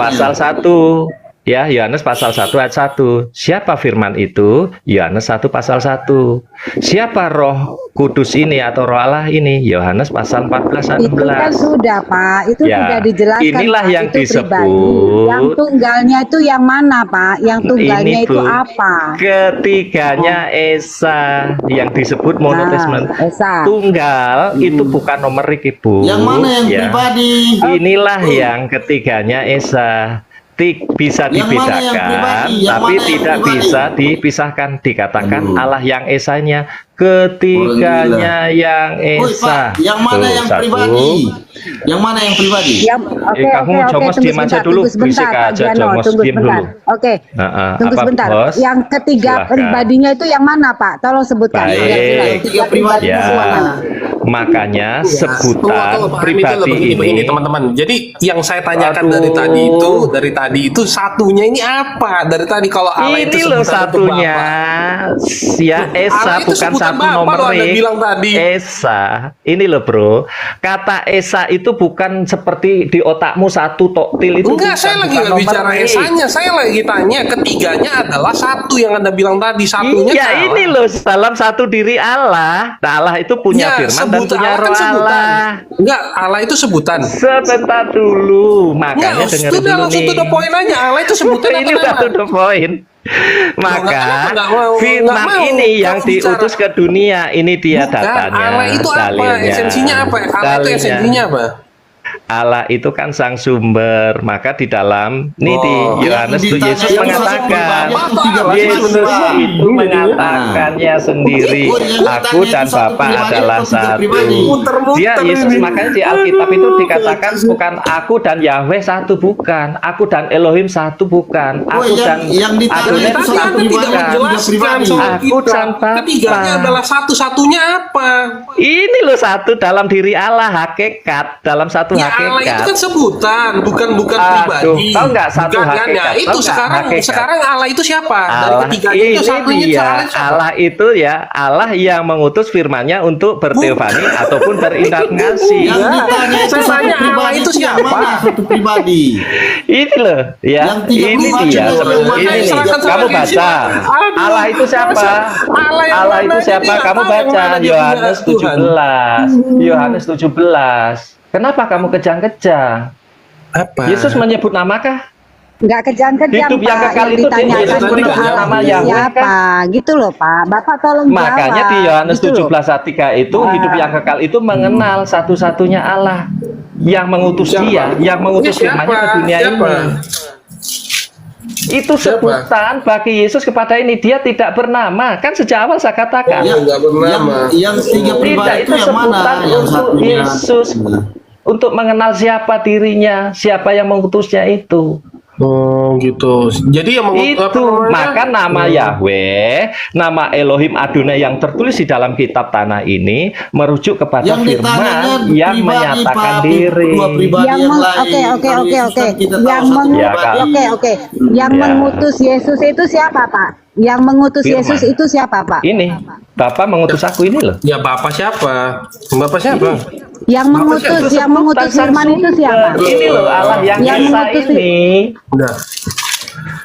pasal 1. Ya, Yohanes pasal 1 ayat 1. Siapa firman itu? Yohanes 1 pasal 1. Siapa Roh Kudus ini atau Roh Allah ini? Yohanes pasal 14 ayat 16. Itu kan sudah, Pak. Itu Ya, sudah dijelaskan. inilah Pak. yang Itu disebut. pribadi. Yang tunggalnya itu yang mana, Pak? Yang tunggalnya Ini, itu Bu, apa? ketiganya Esa yang disebut monoteisme. Esa. Tunggal itu bukan numerik, Ibu. Yang mana yang Ya. pribadi? Inilah yang ketiganya Esa. Bisa Yang mana yang dibedakan, pribadi? Yang tapi mana yang tidak pribadi? bisa dipisahkan. Dikatakan Allah yang Esanya, ketiganya yang Woi, Esa. Pak, yang mana Tuh, yang satu. pribadi? Yang mana yang pribadi? Kamu jongos diem aja dulu, berisik aja, jongos diem dulu. Oke. Tunggu Apa, sebentar. Bos? Yang ketiga Silakan. pribadinya itu yang mana, Pak? Tolong sebutkan. biar jelas. Baik, Ketiga pribadi ya. itu yang mana? Makanya sebutan pribadi ini teman-teman. Jadi yang saya tanyakan dari tadi itu satunya ini apa? Dari tadi kalau Allah Ini itu loh sebutan untuk satunya, ya Esa Allah itu bukan sebutan satu Bapa loh, Anda numerik. bilang tadi. Esa, ini loh bro, kata Esa itu bukan seperti di otakmu satu toktil itu. Enggak, bukan, saya lagi bukan nggak bicara numerik. esanya. Saya lagi tanya ketiganya adalah satu yang Anda bilang tadi. Satunya Iya, salah. ini loh dalam satu diri Allah. Nah, Allah itu punya Ya, firman dan sebutan punya Allah kan roh sebutan. Allah. Enggak, Allah itu sebutan. Sebentar dulu, makanya Enggak, dengerin sudah dulu langsung nih. to the point aja. Allah itu sebutan Ini apa udah nama? to the point. Maka nggak mau, firman nggak mau. ini yang Kamu bicara. diutus ke dunia, ini dia Bukan, datanya. Allah itu apa? dalilnya, Esensinya apa? Allah itu dalilnya. esensinya apa? Allah itu kan sang sumber. Maka di dalam ini di Yohanes yang tuh Yesus ditanya mengatakan, itu Yesus itu mengatakannya sendiri, aku dan Bapa adalah satu. Dia Yesus, makanya di Alkitab itu dikatakan bukan aku dan Yahweh satu, bukan aku dan Elohim satu, bukan aku dan yang ditanya Adonai itu satu, satu Tidak bukan menjelaskan soal aku kita. dan Ketiganya Bapa. adalah satu-satunya apa? Ini loh satu dalam diri Allah, hakikat dalam satu Ya Allah itu hakikat. kan sebutan, bukan Aduh, pribadi. tahu nggak satu Bukan, kan? hakikat? Ya, itu Tahu nggak sekarang hakikat? Allah itu siapa? Dari Allah ketiganya itu satunya dia, Allah siapa? Allah itu ya Allah yang mengutus firman-Nya untuk berteofani ataupun berinkarnasi. Yang ditanya itu Saya satu tanya, Allah pribadi itu yang siapa? mana satu pribadi? Ini loh, ya. Yang tiga Ini pribadi dia itu sebenarnya. yang mana? Ini nih. Serahkan sama Kamu diri baca. siapa? Aduh, Allah itu siapa? Allah yang Allah mana? itu Ini siapa? nggak Kamu tahu yang baca mana dia Yohanes punya Tuhan. 17. Yohanes 17. Kenapa kamu kejang-kejang? Apa? Yesus menyebut namakah? Nggak kejang-kejang, Hidup yang Pak. kekal itu ditanyakan Yesus itu menyebut Allah nama itu Yahweh, siapa? Gitu loh, Pak. Bapak tolong Makanya jawab. di Yohanes Gitu loh. 17 ayat 3 itu hidup yang kekal itu mengenal satu-satunya Allah yang mengutus dia, yang mengutus firman-Nya ke dunia ini. Itu sebutan bagi Yesus kepada ini, dia tidak bernama. Kan sejak awal saya katakan. Nggak bernama. Yang tiga Tidak, pribadi itu itu yang mana? sebutan Yang untuk satunya. Yesus, untuk mengenal siapa dirinya, siapa yang mengutusnya itu. Oh gitu. Jadi yang Itu maka nama Yahweh, nama Elohim Adonai yang tertulis di dalam kitab tanah ini merujuk kepada Yang ditanyanya firman yang pribadi, menyatakan Pak, diri. dua pribadi Yang yang meng- lain. oke Kalau oke Yesus kan kita tahu yang satu mengutus Ya, Kak. oke yang Ya. mengutus Yesus itu siapa, Pak? Yang mengutus Firman. Yesus itu siapa, Pak? Ini Bapak mengutus aku ini loh. Ya Bapak siapa? Bapak siapa? Yang mengutus firman itu siapa? Ini loh Allah yang Yang Esa mengutus ini. Udah.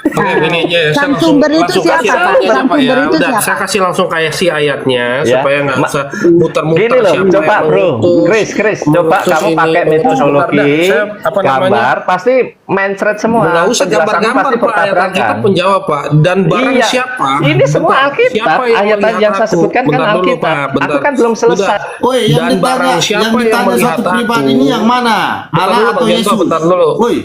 Oke, ini aja ya. Sang sumber itu siapa, kasih Pak? ayatnya, Sang Pak, ya. sumber itu Udah, siapa? saya kasih langsung kasih ayatnya Ya. supaya nggak usah muter-muter. Gini loh, siapa coba yang bro, mengutus. Chris, coba Mengutus kamu ini, pakai metodologi mengutus. Saya, apa namanya? gambar, pasti mencret semua. Nggak usah Penjelasanmu gambar-gambar, pasti Pak. Ayat bertabrakan. Alkitab penjawab, Pak. Dan barang Iya. siapa? Ini semua Bentar, Alkitab. siapa Ayat melihat yang saya aku? sebutkan kan Bentar dulu, Alkitab. Pak. Bentar. Aku kan belum selesai. Woi, yang Dan ditanya, barang siapa yang yang ditanya melihat satu aku? pribadi ini yang mana? Bentar Allah dulu, atau Bang Gento, Yesus? bentar dulu. Woi,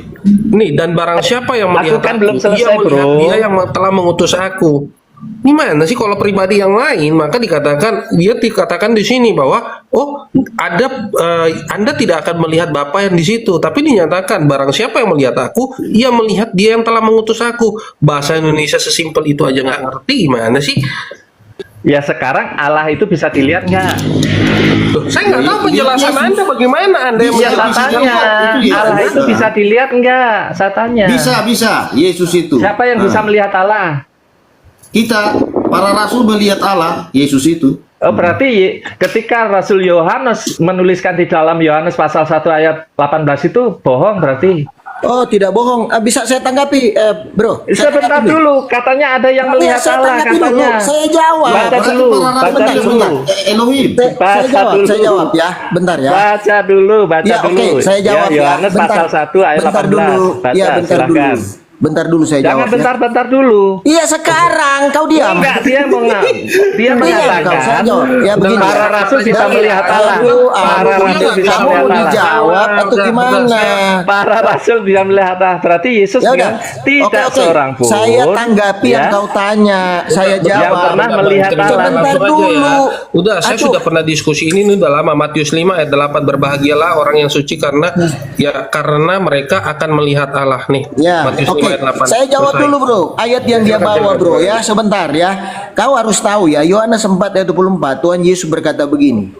Nih, dan barang siapa yang melihat kan aku? belum selesai, Dia melihat bro. dia yang telah mengutus aku. Gimana sih kalau pribadi yang lain? Maka dikatakan di sini bahwa Anda tidak akan melihat Bapa yang di situ, tapi dinyatakan barang siapa yang melihat aku, ia melihat dia yang telah mengutus aku. Bahasa Indonesia sesimpel itu aja nggak ngerti, gimana sih? Ya sekarang Allah itu bisa dilihat nggak? Tuh, saya nggak tahu penjelasan Anda bagaimana Anda yang Ya saya menjelaskan. tanya, Allah itu bisa dilihat nggak? Saya tanya. bisa. Yesus itu. Siapa yang bisa melihat Allah? Kita, para rasul melihat Allah, Yesus itu. Oh, berarti ketika Rasul Yohanes menuliskan di dalam Yohanes pasal 1 ayat 18 itu bohong berarti? Oh, tidak bohong. Bisa saya tanggapi, bro? Sebentar dulu, katanya ada yang melihat Allah, katanya. Saya jawab. Baca dulu, baca dulu. Elohim. Saya jawab ya, bentar ya. Baca dulu. Oke, saya jawab ya. Yohanes pasal 1 ayat 18. Baca, Ya, silakan. Bentar dulu saya Jangan jawab. bentar-bentar dulu. Iya, sekarang kau diam. Enggak, dia mengatakan ya, begini. para rasul bisa melihat Allah. Para rasul bisa kamu melihat Allah. dijawab atau gimana? Para rasul bisa melihat Allah. Berarti Yesus Ya udah. tidak Oke. seorang pun. Saya tanggapi yang kau tanya. Saya jawab. Yang pernah melihat Allah. Sebentar Langsung aja dulu. ya. Udah, saya sudah pernah diskusi ini udah lama. Matius 5 ayat 8, berbahagialah orang yang suci karena mereka akan melihat Allah nih. Ya, Matius 5 ayat 8. Saya jawab dulu, bro. Ayat yang dia bawa, bro, ya. Sebentar ya. Kau harus tahu ya, Yohanes 4 ayat 24, Tuhan Yesus berkata begini.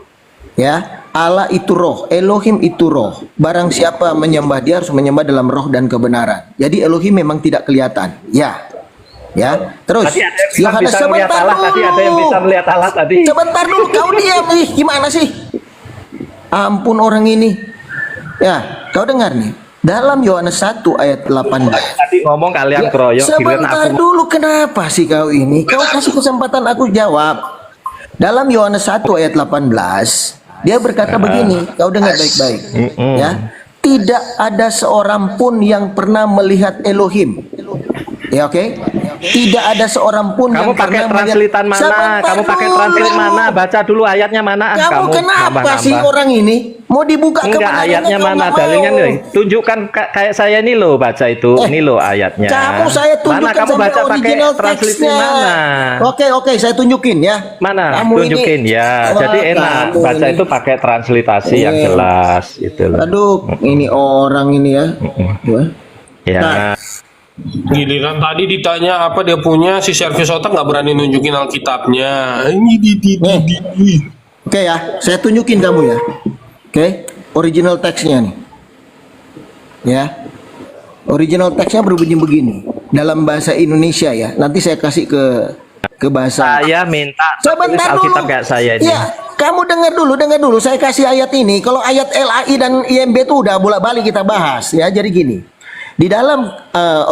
Ya, Allah itu roh, Elohim itu roh. Barang siapa menyembah dia harus menyembah dalam roh dan kebenaran. Jadi Elohim memang tidak kelihatan. Ya. Ya, terus Tadi ada yang Yohanes bisa melihat sebentar Allah, dulu. tadi ada yang bisa melihat Allah tadi. Sebentar dulu, kau diam nih. Gimana sih? Ampun orang ini. Ya, kau dengar nih. Dalam Yohanes 1 ayat 18. Tadi ngomong kalian keroyok, giliran Sebentar aku dulu, kenapa sih kau ini? Kau kasih kesempatan aku jawab. Dalam Yohanes 1 ayat 18, dia berkata begini, kau dengar baik-baik. Ya, tidak ada seorang pun yang pernah melihat Elohim. Ya, oke? Tidak ada seorang pun kamu yang pakai pernah translitan mana? Sebentar Kamu pakai dulu. translate mana? Baca dulu ayatnya mana? Kamu kenapa sih orang ini mau dibuka Enggak, kebenarannya, ayatnya kau mana? nggak Dalilnya mau? nih. Tunjukkan kayak saya ini loh, baca itu. Ini loh ayatnya. Kamu saya tunjukkan mana kamu sampai baca pakai original translate teksnya. mana? Oke, saya tunjukin ya. Mana? Kamu Tunjukin ini, ya. Wah, Jadi enak kamu baca ini. itu pakai translitasi yang Iya. jelas gitu loh. Aduh, ini orang ini ya. Ya. Nah. Giliran tadi ditanya apa dia punya, si servis otak nggak berani nunjukin Alkitabnya. Oke ya, saya tunjukin kamu ya. Oke, original teksnya nih. Ya. Original teksnya berbunyi begini. Dalam bahasa Indonesia ya. Nanti saya kasih ke bahasa. Saya minta tulis Sebentar Alkitab dulu. kayak saya ini. Ya, kamu dengar dulu. Saya kasih ayat ini. Kalau ayat LAI dan IMB itu udah bolak-balik kita bahas ya. Jadi gini. Di dalam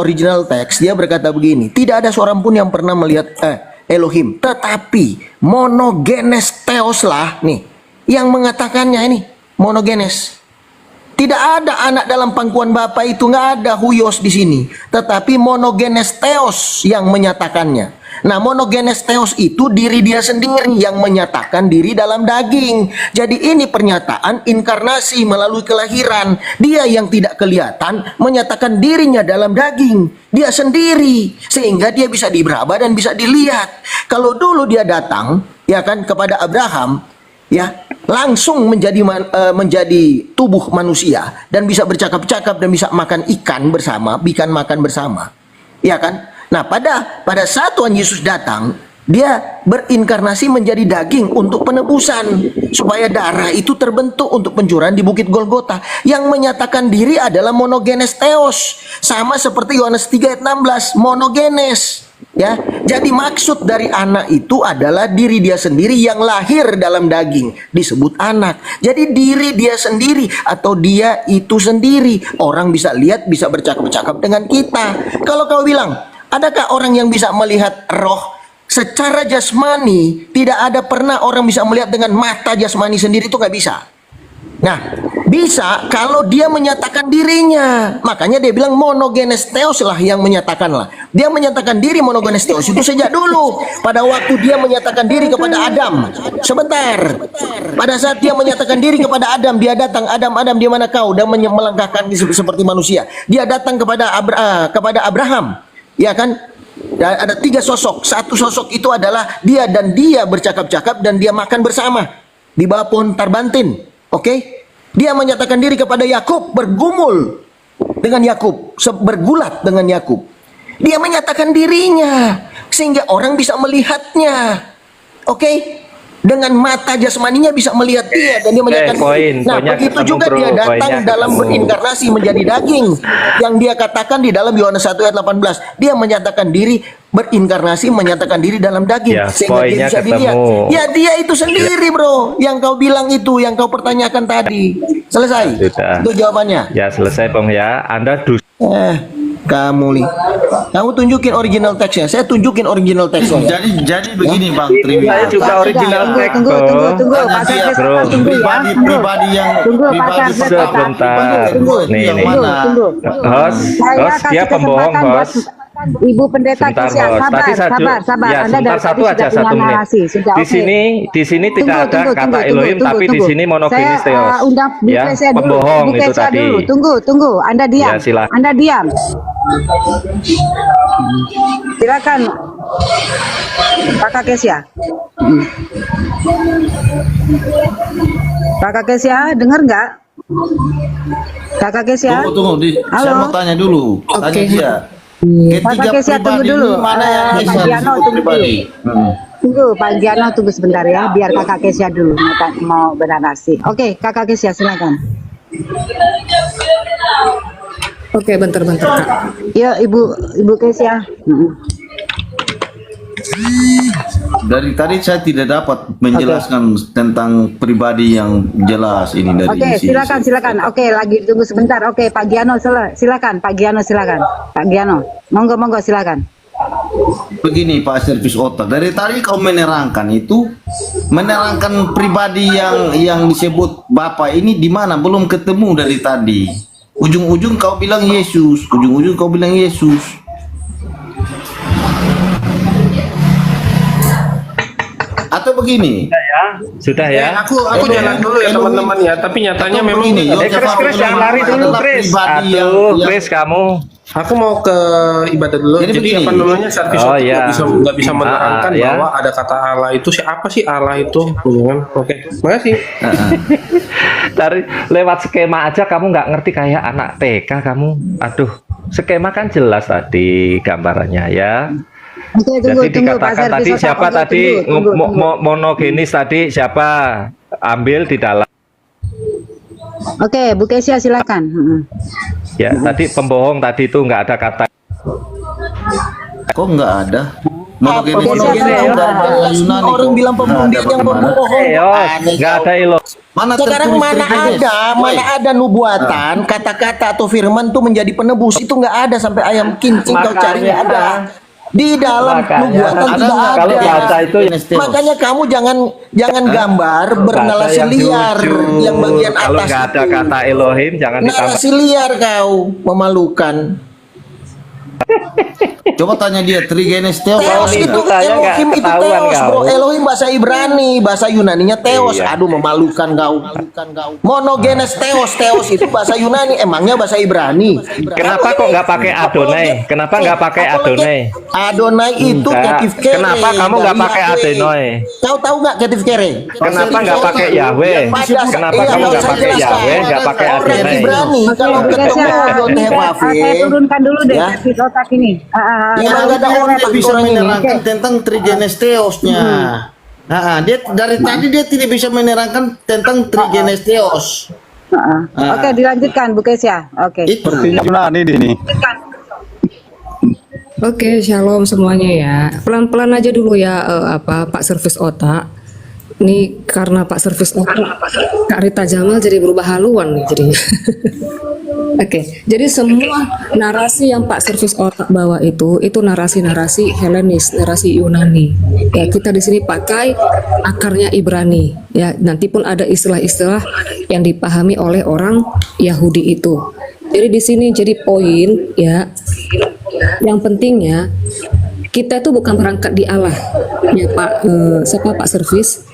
original teks dia berkata begini, tidak ada seorang pun yang pernah melihat Elohim, tetapi monogenes theos lah nih yang mengatakannya ini monogenes. Tidak ada anak dalam pangkuan Bapa, itu nggak ada huyos di sini, tetapi monogenes theos yang menyatakannya. Nah, monogenes theos itu diri dia sendiri yang menyatakan diri dalam daging. Jadi ini pernyataan inkarnasi melalui kelahiran. Dia yang tidak kelihatan menyatakan dirinya dalam daging. Dia sendiri sehingga dia bisa diraba dan bisa dilihat. Kalau dulu dia datang ya kan kepada Abraham ya, langsung menjadi tubuh manusia dan bisa bercakap-cakap dan bisa makan ikan bersama, makan bersama. Ya kan? Nah, pada saat Tuhan Yesus datang, dia berinkarnasi menjadi daging untuk penebusan, supaya darah itu terbentuk untuk pencurahan di Bukit Golgota. Yang menyatakan diri adalah monogenes theos, sama seperti Yohanes 3 ayat 16, monogenes. Ya, jadi maksud dari anak itu adalah diri dia sendiri yang lahir dalam daging, disebut anak. Jadi diri dia sendiri atau dia itu sendiri. Orang bisa lihat, bisa bercakap-cakap dengan kita. Kalau kau bilang, adakah orang yang bisa melihat roh secara jasmani? Tidak ada pernah orang bisa melihat dengan mata jasmani sendiri, itu nggak bisa. Nah, bisa kalau dia menyatakan dirinya. Makanya dia bilang monogenes theos lah yang menyatakan lah. Dia menyatakan diri monogenes theos itu sejak dulu. Pada waktu dia menyatakan diri kepada Adam. Sebentar. Pada saat dia menyatakan diri kepada Adam, dia datang, Adam, di mana kau? Dan melangkahkan seperti manusia. Dia datang kepada Abraham. Ya kan? Ada 3 sosok. Satu sosok itu adalah dia, dan dia bercakap-cakap dan dia makan bersama di bawah pohon tarbantin. Oke? Dia menyatakan diri kepada Yakub, bergumul dengan Yakub, bergulat dengan Yakub. Dia menyatakan dirinya sehingga orang bisa melihatnya. Oke? Dengan mata jasmaninya bisa melihat dia dan dia menyatakan diri. Nah, begitu juga dia datang dalam berinkarnasi menjadi daging. Yang dia katakan di dalam Yohanes 1 ayat 18, dia menyatakan diri berinkarnasi menyatakan diri dalam daging Ya, sehingga dia poinnya bisa dilihat. ketemu. Ya dia itu sendiri bro, yang kau bilang itu, yang kau pertanyakan tadi. Selesai. Sudah. Itu jawabannya. Ya selesai Bang ya. Anda Kamu li, kamu tunjukin original teksnya. Saya tunjukin original teksnya. Jadi begini Bang Triwi. Saya juga original teks Tunggu, Pak Sarvis, bro. tunggu ya. Pribadi yang Pak Sarvis, Sebentar. Nih, yang nih. mana? Host, dia pembohong, host. Ibu Pendeta Sebentar, Kisya, host. Tadi sabar. Ya, Anda sebentar, dari satu tadi aja, sudah satu punya menit. narasi. Sudah, Di oke. sini tidak ada kata Elohim, tapi di sini monogenis Saya theos. undang Bu Ya, Kesya dulu. pembohong Bu itu Kesya tadi. dulu. Tunggu. Anda diam. Ya, silakan. Anda diam. Silakan. Kakak Kesya. Kakak Kesya, dengar nggak? Kakak Kesya? Tunggu. Saya mau tanya dulu. Tanya dia. Kakak Kesya tunggu dulu. Mana yang Pak Kesya Giano disebut tunggu pribadi? dulu. Tunggu, Pak Giano tunggu sebentar ya, biar Kakak Kesya dulu mau bernarasi. Oke, Kakak Kesya silakan. Oke, bentar Kak. Ya, Ibu Kesya. Dari tadi saya tidak dapat menjelaskan tentang pribadi yang jelas ini dari Oke, silakan. Oke, lagi tunggu sebentar. Oke, Pak Giano silakan. Pak Giano silakan. Pak Giano, monggo silakan. Begini Pak Servis Otak, dari tadi kau menerangkan pribadi yang disebut Bapak ini di mana, belum ketemu dari tadi. Ujung-ujung kau bilang Yesus, Atau begini. Sudah ya. Aku jalan dulu ya teman-teman ya, tapi nyatanya memang Chris jangan lari dulu, Chris. Aduh, Chris kamu. Aku mau ke ibadah dulu. Jadi apa namanya, servis nggak bisa menerangkan bahwa ada kata Allah itu siapa sih Allah itu, kan? Oke, makasih. Dari lewat skema aja kamu nggak ngerti kayak anak TK kamu. Aduh, skema kan jelas tadi gambarannya ya. Oke, jadi dikatakan tadi siapa tadi monogenis tadi siapa ambil di dalam. Oke, Bu Kesya silakan. Ya, tadi pembohong tadi itu nggak ada kata. Kok nggak ada? Monogenis orang bilang pembohong, dia yang pembohong. Nggak ada ilo. Sekarang mana ada nubuatan, kata-kata atau firman tuh menjadi penebus, itu nggak ada sampai ayam kincing kau cari nggak ada. Di dalam nubuatan tidak ada. Kalau baca itu makanya kamu jangan gambar bernarasi liar yang bagian atas. Kalau nggak ada kata Elohim jangan ditambah. Narasi liar kau, memalukan. Coba tanya dia, Trigenes Theos. Theos itu Elohim itu Theos bro. Elohim bahasa Ibrani, bahasa Yunaninya Theos. Aduh memalukan kau. Monogenes Theos itu bahasa Yunani, emangnya bahasa Ibrani. Kenapa kok nggak pakai Adonai? Kenapa nggak pakai Adonai? Adonai itu ketif kere. Kenapa kamu nggak pakai Adonai? Kau tahu nggak ketif kere? Kenapa nggak pakai Yahweh? Kenapa kamu nggak pakai Yahweh? Nggak pakai Adonai? Ibrani kalau ketemu Saya turunkan dulu deh servis otak ini. Memang ada orang yang bisa menerangkan tentang Trigenes Theosnya. Dia dari tadi dia tidak bisa menerangkan tentang Trigenes Theos. Oke, dilanjutkan Bu Kesya. Oke. Sepertinya Yunani ini. Oke, shalom semuanya ya. Pelan-pelan aja dulu ya, Pak Servis Otak. Ini karena Pak Servis Otak, Kak Rita Jamal jadi berubah haluan nih jadinya. Oke, jadi semua narasi yang Pak Servis Otak bawa itu narasi-narasi Helenis, narasi Yunani. Ya, kita di sini pakai akarnya Ibrani. Ya, nanti pun ada istilah-istilah yang dipahami oleh orang Yahudi itu. Jadi di sini jadi poin ya. Yang pentingnya kita itu bukan berangkat di Allah. Ya Pak Servis.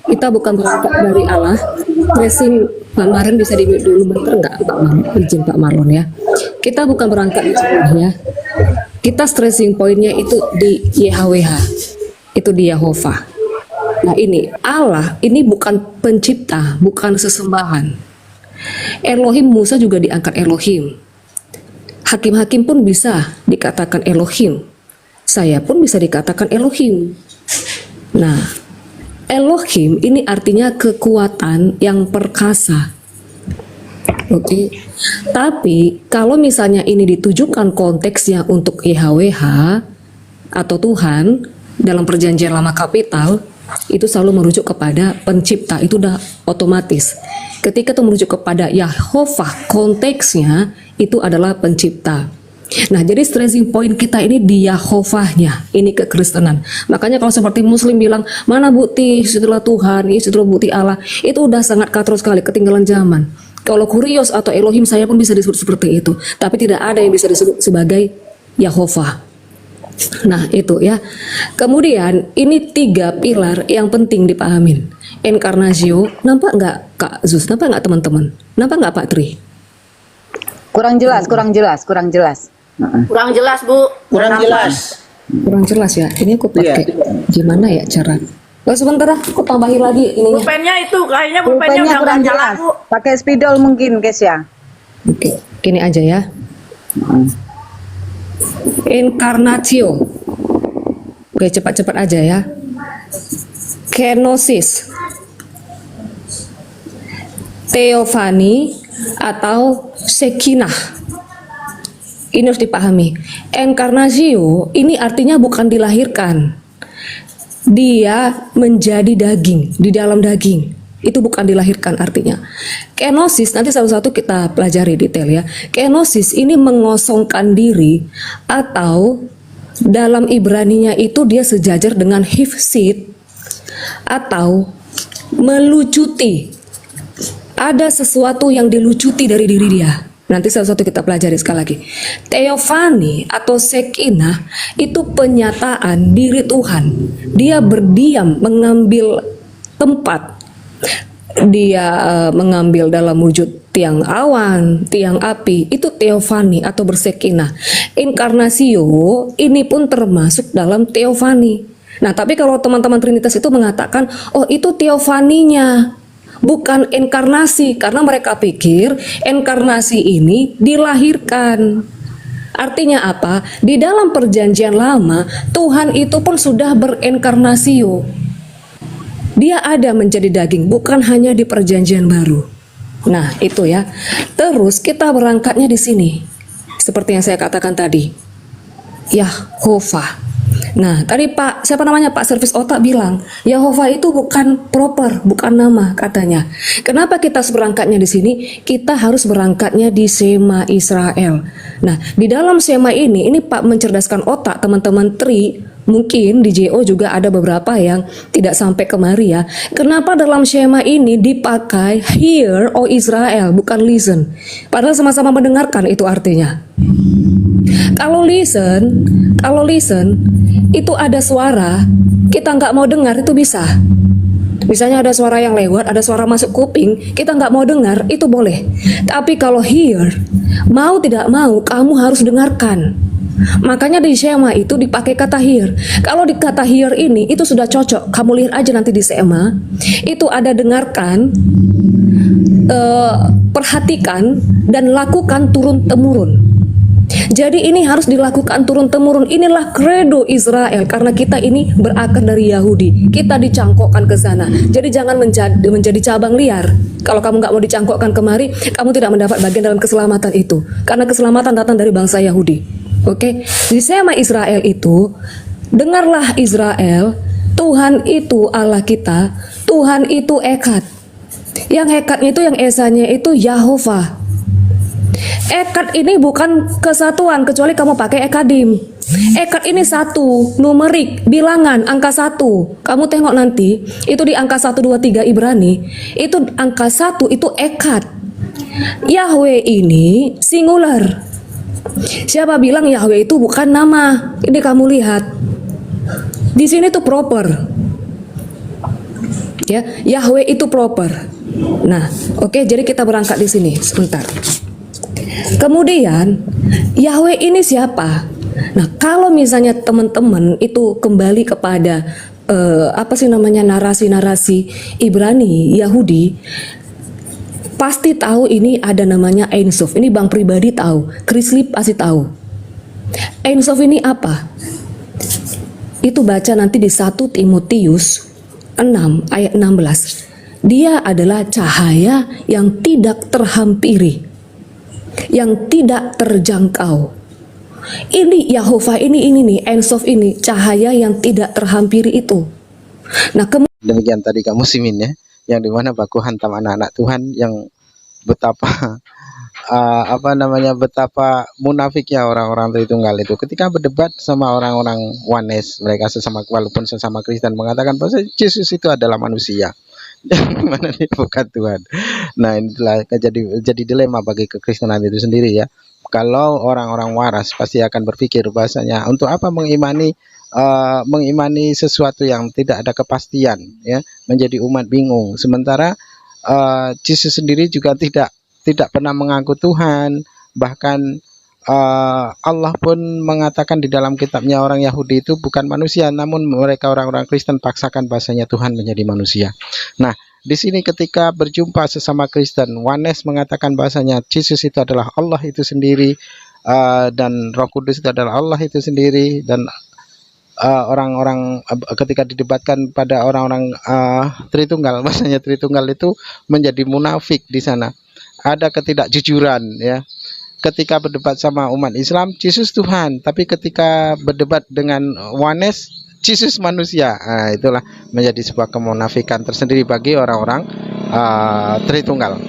Kita bukan berangkat dari Allah. Tracing Pak Marlon bisa di dulu bentar nggak Pak Marlon? Izin Pak Marlon ya. Kita bukan berangkat di Allah ya. Kita stressing poinnya itu di YHWH. Itu di Yehovah. Nah ini Allah ini bukan pencipta, bukan sesembahan. Elohim Musa juga diangkat Elohim. Hakim-hakim pun bisa dikatakan Elohim. Saya pun bisa dikatakan Elohim. Nah, Elohim ini artinya kekuatan yang perkasa. Oke. Tapi kalau misalnya ini ditujukan konteksnya untuk YHWH, atau Tuhan dalam perjanjian lama kapital itu selalu merujuk kepada pencipta, itu udah otomatis. Ketika itu merujuk kepada Yahovah, konteksnya itu adalah pencipta. Nah, jadi stressing point kita ini di Yahovahnya, ini kekristenan. Makanya kalau seperti Muslim bilang, mana bukti setelah Tuhan, ini setelah bukti Allah, itu udah sangat katro sekali, ketinggalan zaman. Kalau Kurios atau Elohim saya pun bisa disebut seperti itu, tapi tidak ada yang bisa disebut sebagai Yahovah. Nah itu ya. Kemudian ini 3 pilar yang penting dipahamin. Enkarnasio, nampak nggak Kak Zus? Nampak nggak teman-teman? Nampak nggak Pak Tri? Kurang jelas, kurang jelas, kurang jelas. Kurang jelas, Bu. Kurang jelas. Kurang jelas ya. Ini aku pakai gimana ya cara? Oh, sebentar, aku tambahin lagi ininya. Pulpennya itu kayaknya pulpennya udah kurang nggak jelas. jalan, Bu. Pakai spidol mungkin, guys ya. Oke, gini aja ya. Incarnatio. Oke, cepat-cepat aja ya. Kenosis, Theophany atau Shekinah. Ini harus dipahami. Encarnatio ini artinya bukan dilahirkan. Dia menjadi daging, di dalam daging. Itu bukan dilahirkan artinya. Kenosis, nanti satu-satu kita pelajari detail ya. Kenosis ini mengosongkan diri, atau dalam Ibraninya itu dia sejajar dengan hifsid, atau melucuti. Ada sesuatu yang dilucuti dari diri dia. Nanti satu-satu kita pelajari sekali lagi. Theophany atau Shekinah itu penyataan diri Tuhan. Dia berdiam, mengambil tempat. Dia mengambil dalam wujud tiang awan, tiang api, itu Theophany atau bersekinah. Inkarnasio ini pun termasuk dalam Theophany. Nah, tapi kalau teman-teman Trinitas itu mengatakan, oh itu Theophany-nya, bukan inkarnasi, karena mereka pikir inkarnasi ini dilahirkan. Artinya apa? Di dalam perjanjian lama, Tuhan itu pun sudah berinkarnasio. Dia ada menjadi daging, bukan hanya di perjanjian baru. Nah, itu ya. Terus kita berangkatnya di sini. Seperti yang saya katakan tadi. Yahovah. Nah, tadi siapa namanya Pak Servis Otak bilang, Yahovah itu bukan proper, bukan nama katanya. Kenapa kita harus berangkatnya di sini? Kita harus berangkatnya di Shema Israel. Nah, di dalam Shema ini Pak mencerdaskan otak teman-teman Tri. Mungkin di JO juga ada beberapa yang tidak sampai kemari ya. Kenapa dalam Shema ini dipakai hear, O Israel, bukan listen? Padahal sama-sama mendengarkan itu artinya. Kalau listen, itu ada suara, kita nggak mau dengar itu bisa. Misalnya ada suara yang lewat, ada suara masuk kuping, kita nggak mau dengar, itu boleh. Tapi kalau hear, mau tidak mau, kamu harus dengarkan. Makanya di Shema itu dipakai kata hear. Kalau di kata hear ini itu sudah cocok. Kamu lihat aja nanti di Shema itu ada dengarkan, perhatikan dan lakukan turun-temurun. Jadi ini harus dilakukan turun-temurun. Inilah kredo Israel, karena kita ini berakar dari Yahudi. Kita dicangkokkan ke sana. Jadi jangan menjadi cabang liar. Kalau kamu nggak mau dicangkokkan kemari, kamu tidak mendapat bagian dalam keselamatan itu. Karena keselamatan datang dari bangsa Yahudi. Oke, di Shema Israel itu, dengarlah Israel, Tuhan itu Allah kita, Tuhan itu Ekad. Yang Ekadnya itu, yang esanya itu Yahovah. Ekad ini bukan kesatuan, kecuali kamu pakai Ekadim. Ekad ini satu, numerik, bilangan, angka 1. Kamu tengok nanti, itu di angka 1, 2, 3 Ibrani, itu angka 1 itu Ekad. Yahweh ini singular. Siapa bilang Yahweh itu bukan nama? Ini kamu lihat. Di sini tuh proper. Ya, Yahweh itu proper. Nah, oke, jadi kita berangkat di sini sebentar. Kemudian Yahweh ini siapa? Nah, kalau misalnya teman-teman itu kembali kepada narasi-narasi Ibrani Yahudi, pasti tahu ini ada namanya Ein Sof. Ini Bang pribadi tahu, Krisli pasti tahu. Ein Sof ini apa? Itu baca nanti di 1 Timotius 6 ayat 16. Dia adalah cahaya yang tidak terhampiri, yang tidak terjangkau. Ini Yahovah ini nih, Ensof ini, cahaya yang tidak terhampiri itu. Nah, Demikian tadi kaum muslimin ya, yang dimana baku hantam anak-anak Tuhan yang betapa betapa munafiknya orang-orang Tritunggal itu ketika berdebat sama orang-orang Oneness, mereka sesama walaupun sesama Kristen mengatakan bahwa Yesus itu adalah manusia. Mana dia bukan Tuhan. Nah, inilah jadi dilema bagi kekristenan itu sendiri ya. Kalau orang-orang waras pasti akan berpikir bahasanya untuk apa mengimani sesuatu yang tidak ada kepastian ya, menjadi umat bingung. Sementara Yesus sendiri juga tidak pernah mengaku Tuhan, bahkan Allah pun mengatakan di dalam kitabnya orang Yahudi itu bukan manusia, namun mereka orang-orang Kristen paksakan bahasanya Tuhan menjadi manusia. Nah, di sini ketika berjumpa sesama Kristen, Oneness mengatakan bahasanya Yesus itu adalah Allah itu sendiri, dan Roh Kudus itu adalah Allah itu sendiri, dan orang-orang ketika didebatkan pada orang-orang Tritunggal, bahasanya Tritunggal itu menjadi munafik di sana. Ada ketidakjujuran ya. Ketika berdebat sama umat Islam, Yesus Tuhan, tapi ketika berdebat dengan Oneness, Yesus manusia. Nah, itulah menjadi sebuah kemunafikan tersendiri bagi orang-orang Tritunggal.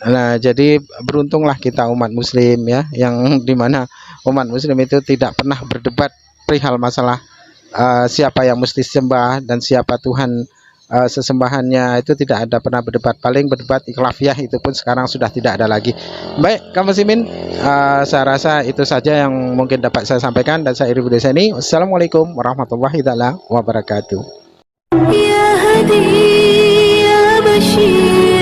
Nah, jadi beruntunglah kita umat Muslim ya, yang dimana umat Muslim itu tidak pernah berdebat perihal masalah siapa yang mesti sembah dan siapa Tuhan sesembahannya, itu tidak ada pernah berdebat. Paling berdebat ikhlafiah, itu pun sekarang sudah tidak ada lagi. Baik kaum muslimin, saya rasa itu saja yang mungkin dapat saya sampaikan, dan saya akhiri video saya ini. Wassalamualaikum warahmatullahi wabarakatuh. Ya Hadi ya Bashir.